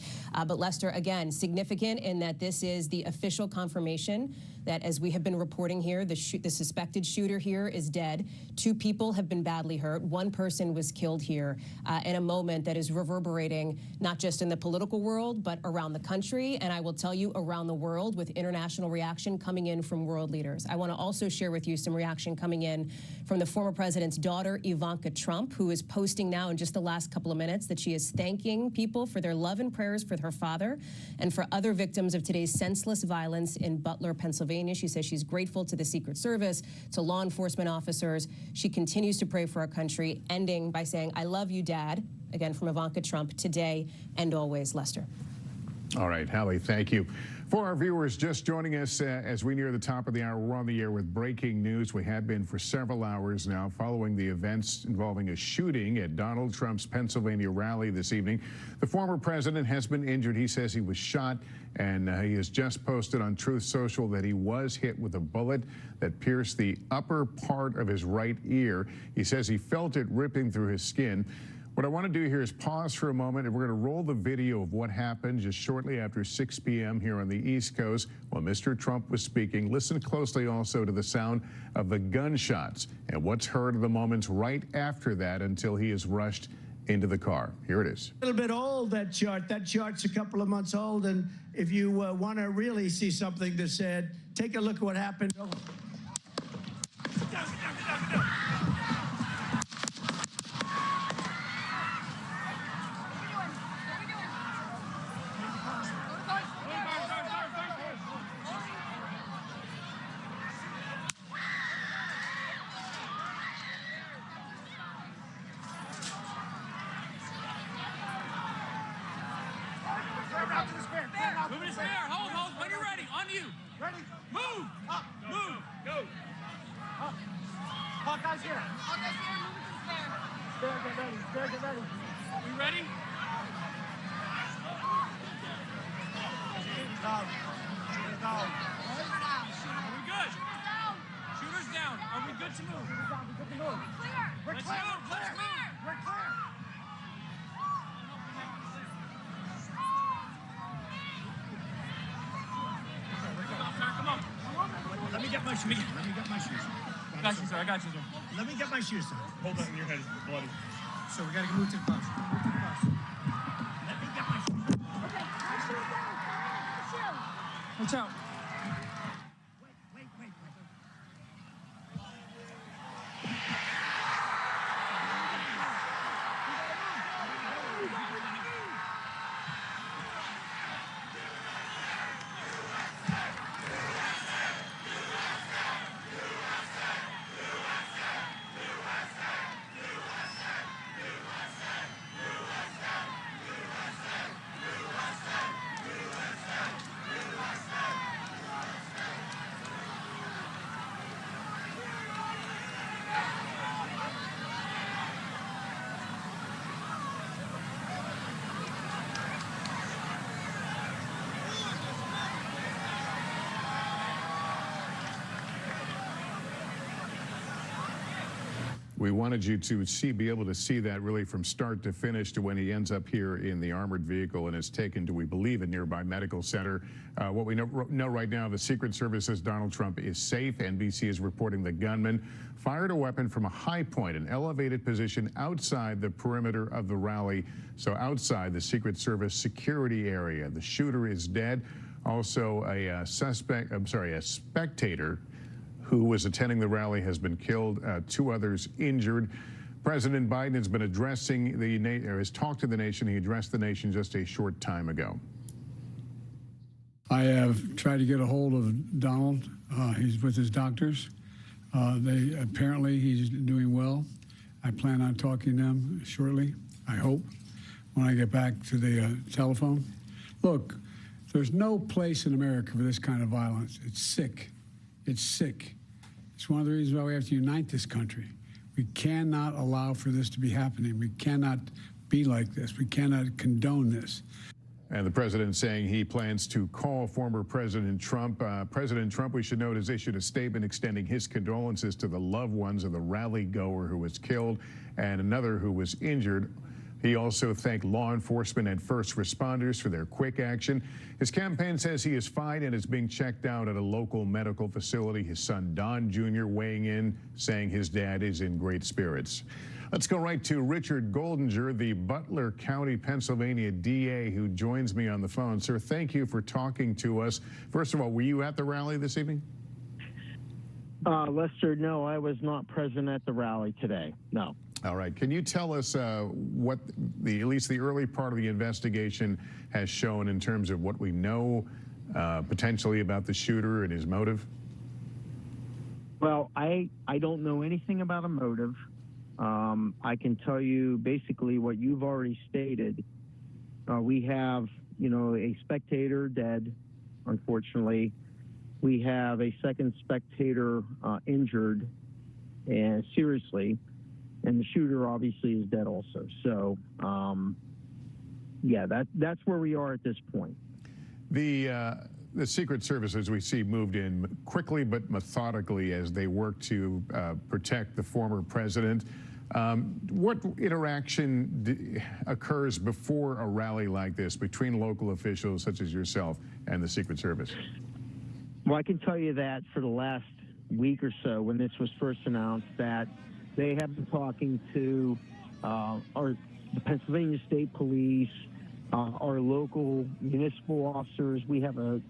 But Lester, again, significant in that this is the official confirmation that, as we have been reporting here, the suspected shooter here is dead. 2 people have been badly hurt. 1 person was killed here in a moment that is reverberating not just in the political world, but around the country. And I will tell you, around the world, with international reaction coming in from world leaders. I want to also share with you some reaction coming in from the former president's daughter, Ivanka Trump, who is posting now in just the last couple of minutes that she is thanking people for their love and prayers for her father and for other victims of today's senseless violence in Butler, Pennsylvania. She says she's grateful to the Secret Service, to law enforcement officers. She continues to pray for our country, ending by saying, "I love you, Dad," again from Ivanka Trump, today and always. Lester. All right, Hallie, thank you. For our viewers just joining us as we near the top of the hour, we're on the air with breaking news. We have been for several hours now following the events involving a shooting at Donald Trump's Pennsylvania rally this evening. The former president has been injured. He says he was shot, and he has just posted on Truth Social that he was hit with a bullet that pierced the upper part of his right ear. He says he felt it ripping through his skin. What I want to do here is pause for a moment, and we're going to roll the video of what happened just shortly after 6 p.m. here on the East Coast while Mr. Trump was speaking. Listen closely also to the sound of the gunshots and what's heard of the moments right after that until he is rushed into the car. Here it is. A little bit old, that chart. That chart's a couple of months old, and if you want to really see something that's said, take a look at what happened. Move to spare. Hold. When you're ready. On you. Ready. Move. Up. Move. Go. Up. Hawkeye's here. Hawkeye's here. Move to the spare. Spare, get ready. Spare, get ready. You ready? Down. Shooter's down. Are we good? Shooter's down. Are we good to move? Shooter's down. We're good to move. We're clear. Let's move. Let's move. We're clear. Come on. Let me get my shoes. Let me get my shoes. I got you, sir. I got you, sir. Let me get my shoes, sir. Hold that in your head. It's bloody. So we got to move to the bus. Move to the bus. Let me get my shoes. Okay. My shoes down. Watch out. Wait. We wanted you to be able to see that really from start to finish to when he ends up here in the armored vehicle and is taken to, we believe, a nearby medical center. What we know right now, the Secret Service says Donald Trump is safe. NBC is reporting the gunman fired a weapon from a high point, an elevated position outside the perimeter of the rally, so outside the Secret Service security area. The shooter is dead. Also, a spectator who was attending the rally has been killed, 2 others injured. President Biden has been addressing has talked to the nation. He addressed the nation just a short time ago. I have tried to get a hold of Donald. He's with his doctors. Apparently he's doing well. I plan on talking to him shortly, I hope, when I get back to the telephone. Look, there's no place in America for this kind of violence. It's sick. It's sick. It's one of the reasons why we have to unite this country. We cannot allow for this to be happening. We cannot be like this. We cannot condone this. And the president saying he plans to call former President Trump. President Trump, we should note, has issued a statement extending his condolences to the loved ones of the rally goer who was killed and another who was injured. He also thanked law enforcement and first responders for their quick action. His campaign says he is fine and is being checked out at a local medical facility. His son, Don Jr., weighing in, saying his dad is in great spirits. Let's go right to Richard Goldinger, the Butler County, Pennsylvania DA, who joins me on the phone. Sir, thank you for talking to us. First of all, were you at the rally this evening? Lester, no, I was not present at the rally today. No. All right. Can you tell us what at least the early part of the investigation has shown in terms of what we know potentially about the shooter and his motive? Well, I don't know anything about a motive. I can tell you basically what you've already stated. We have, a spectator dead, unfortunately. We have a second spectator injured and seriously. And the shooter obviously is dead also. So, yeah, that's where we are at this point. The Secret Service, as we see, moved in quickly but methodically as they work to protect the former president. What interaction occurs before a rally like this between local officials such as yourself and the Secret Service? Well, I can tell you that for the last week or so, when this was first announced, that they have been talking to the Pennsylvania State Police, our local municipal officers. We have a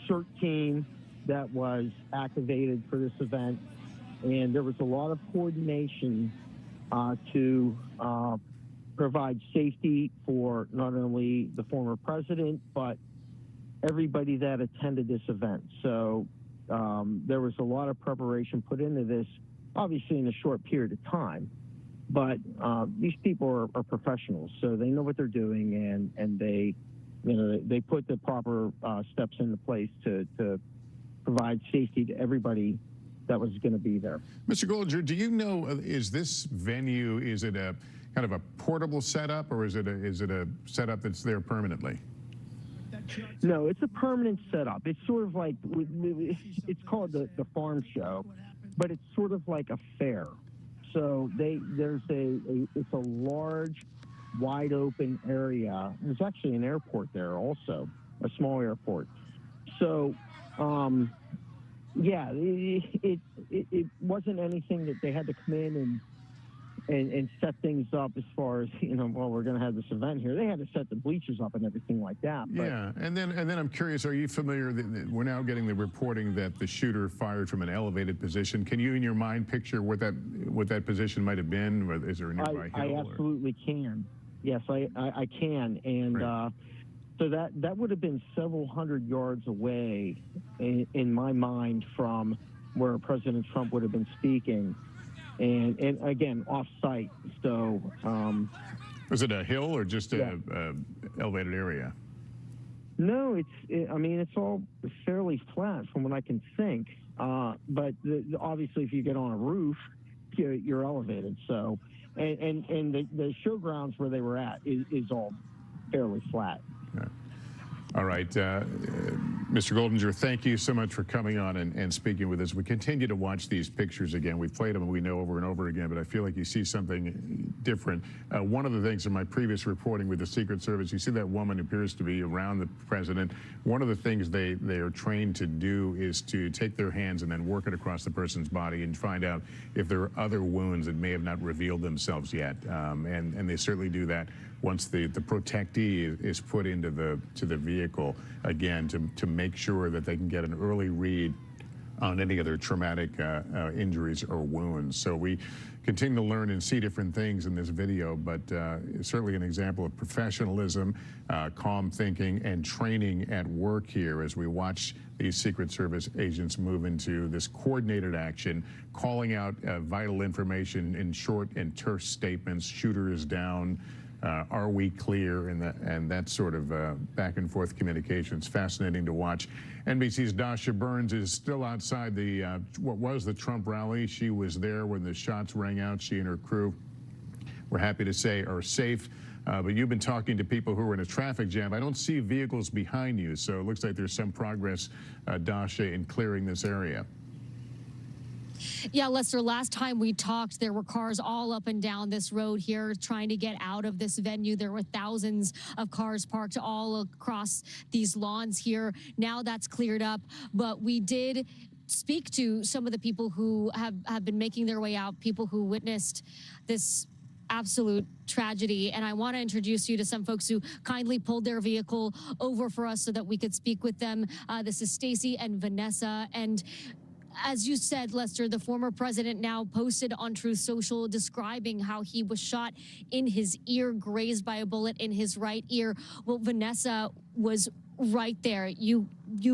CERT team that was activated for this event, and there was a lot of coordination to provide safety for not only the former president, but everybody that attended this event. So there was a lot of preparation put into this, obviously in a short period of time, but these people are professionals, so they know what they're doing, and they put the proper steps into place to provide safety to everybody that was going to be there. Mr. Goldinger, do you know, is this venue, is it a kind of a portable setup, or is it a setup that's there permanently? No, it's a permanent setup. It's sort of like, it's called the farm show, but it's sort of like a fair. So it's a large, wide open area. There's actually an airport there also, a small airport. So, yeah, it wasn't anything that they had to come in and set things up as far as, well, we're going to have this event here. They had to set the bleachers up and everything like that. But, yeah, and then I'm curious, are you familiar, we're now getting the reporting that the shooter fired from an elevated position. Can you, in your mind, picture what that position might have been? Is there a nearby hill? I absolutely can. Yes, I can. And right. So that would have been several hundred yards away, in my mind, from where President Trump would have been speaking. And again, off-site. So, was it a hill or just a elevated area? No, it's all fairly flat from what I can think. But obviously, if you get on a roof, you're elevated. So, and the showgrounds where they were at is all fairly flat. All right. Mr. Goldinger, thank you so much for coming on and speaking with us. We continue to watch these pictures again. We've played them, we know, over and over again, but I feel like you see something different. One of the things in my previous reporting with the Secret Service, you see that woman who appears to be around the president. One of the things they are trained to do is to take their hands and then work it across the person's body and find out if there are other wounds that may have not revealed themselves yet. And they certainly do that once the protectee is put into the vehicle, again, to make sure that they can get an early read on any other traumatic injuries or wounds. So we continue to learn and see different things in this video, but it's certainly an example of professionalism, calm thinking, and training at work here as we watch these Secret Service agents move into this coordinated action, calling out vital information in short and terse statements. Shooter is down. Are we clear? And that sort of back and forth communication. It's fascinating to watch. NBC's Dasha Burns is still outside the what was the Trump rally. She was there when the shots rang out. She and her crew, we're happy to say, are safe. But you've been talking to people who were in a traffic jam. I don't see vehicles behind you, so it looks like there's some progress, Dasha, in clearing this area. Yeah, Lester, last time we talked, there were cars all up and down this road here trying to get out of this venue. There were thousands of cars parked all across these lawns here. Now that's cleared up, but we did speak to some of the people who have been making their way out, people who witnessed this absolute tragedy. And I want to introduce you to some folks who kindly pulled their vehicle over for us so that we could speak with them. This is Stacy and Vanessa. And as you said, Lester, the former president now posted on Truth Social describing how he was shot in his ear, grazed by a bullet in his right ear. Well, Vanessa was right there. You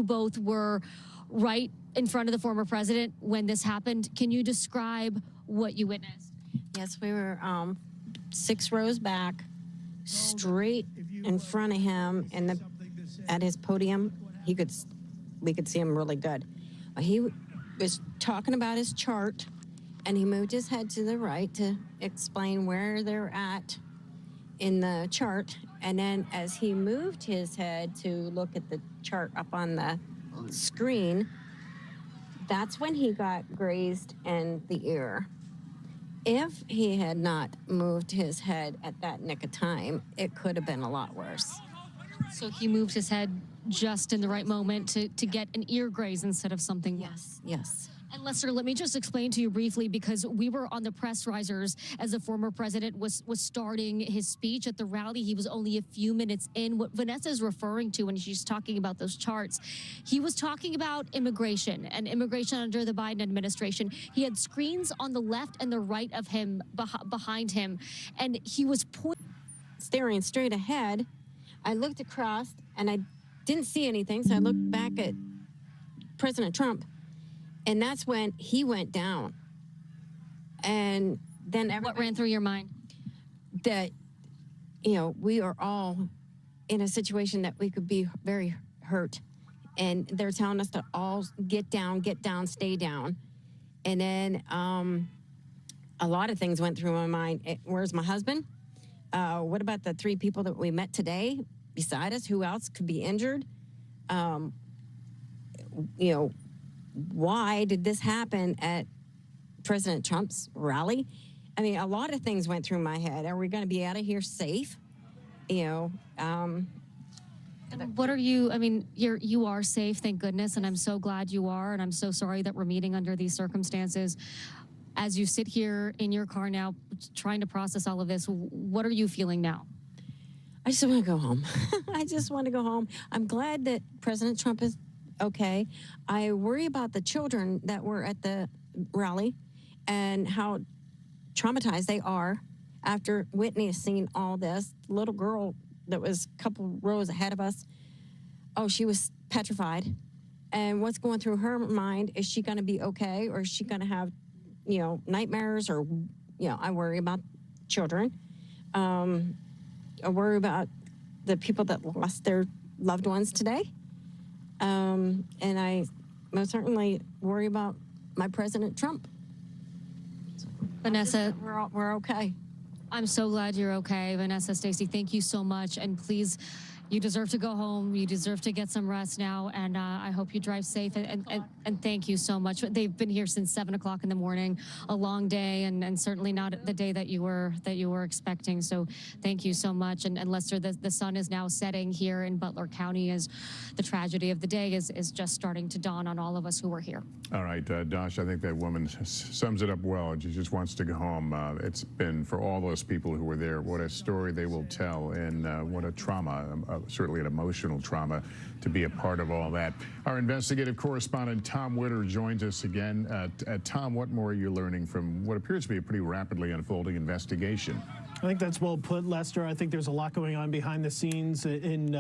both were right in front of the former president when this happened. Can you describe what you witnessed? Yes, we were 6 rows back, straight in front of him, and at his podium, we could see him really good. He was talking about his chart, and he moved his head to the right to explain where they're at in the chart. And then as he moved his head to look at the chart up on the screen, that's when he got grazed in the ear. If he had not moved his head at that nick of time, it could have been a lot worse. So he moved his head just in the right moment to get an ear graze instead of something worse. Yes. And Lester, let me just explain to you briefly, because we were on the press risers as the former president was starting his speech at the rally. He was only a few minutes in. What Vanessa is referring to when she's talking about those charts, he was talking about immigration and immigration under the Biden administration. He had screens on the left and the right of him, behind him, and he was staring straight ahead. I looked across and I didn't see anything, so I looked back at President Trump, and that's when he went down. And then what ran through your mind? That, you know, we are all in a situation that we could be very hurt, and they're telling us to all get down, stay down. And then a lot of things went through my mind. Where's my husband? What about the 3 people that we met today beside us? Who else could be injured? You know, why did this happen at President Trump's rally? I mean, a lot of things went through my head. Are we going to be out of here safe? You know, and what are you, I mean, you are safe, thank goodness, and I'm so glad you are, and I'm so sorry that we're meeting under these circumstances. As you sit here in your car now, trying to process all of this, what are you feeling now? I just want to go home. I just want to go home. I'm glad that President Trump is okay. I worry about the children that were at the rally and how traumatized they are after witnessing all this. The little girl that was a couple rows ahead of us, oh, she was petrified. And what's going through her mind, is she going to be okay, or is she going to have, you know, nightmares? Or, you know, I worry about children. I worry about the people that lost their loved ones today. And I most certainly worry about my President Trump. Vanessa, we're okay. I'm so glad you're okay. Vanessa, Stacy, thank you so much. And please, You deserve to go home. You deserve to get some rest now, and I hope you drive safe. And thank you so much. They've been here since 7 o'clock in the morning, a long day, and certainly not the day that you were expecting. So thank you so much. And Lester, the sun is now setting here in Butler County as the tragedy of the day is just starting to dawn on all of us who were here. All right, Dosh, I think that woman sums it up well. She just wants to go home. It's been, for all those people who were there, what a story they will tell, and what a trauma, certainly an emotional trauma, to be a part of all that. Our investigative correspondent, Tom Witter, joins us again. Tom, what more are you learning from what appears to be a pretty rapidly unfolding investigation? I think that's well put, Lester. I think there's a lot going on behind the scenes in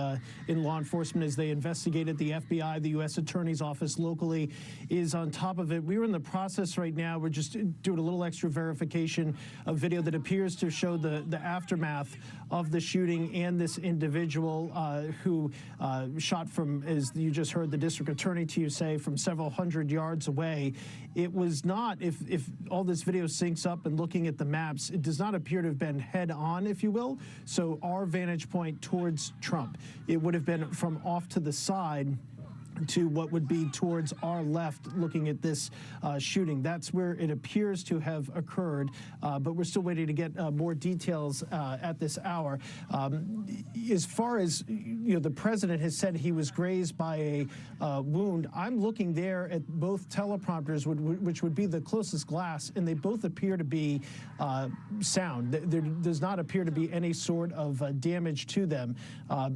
law enforcement as they investigated. The FBI, the U.S. Attorney's Office locally is on top of it. We're in the process right now. We're just doing a little extra verification of video that appears to show the aftermath of the shooting and this individual who shot from, as you just heard the district attorney to you say, from several hundred yards away. It was not, if all this video syncs up and looking at the maps, it does not appear to have been head on, if you will. So our vantage point towards Trump, it would have been from off to the side to what would be towards our left looking at this shooting. That's where it appears to have occurred, but we're still waiting to get more details at this hour. As far as, the president has said he was grazed by a wound, I'm looking there at both teleprompters, which would be the closest glass, and they both appear to be sound. There does not appear to be any sort of damage to them.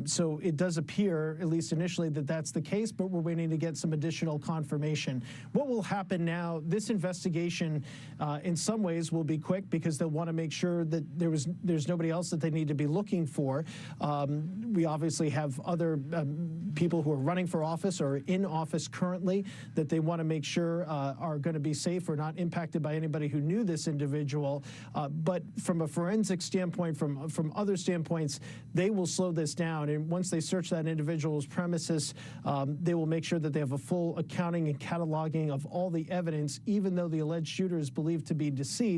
So it does appear, at least initially, that that's the case, but we're waiting to get some additional confirmation. What will happen now, this investigation in some ways will be quick because they'll want to make sure that there's nobody else that they need to be looking for. We obviously have other people who are running for office or in office currently that they want to make sure are going to be safe or not impacted by anybody who knew this individual. But from a forensic standpoint, from other standpoints, they will slow this down. And once they search that individual's premises, they will make sure that they have a full accounting and cataloging of all the evidence, even though the alleged shooter is believed to be deceased.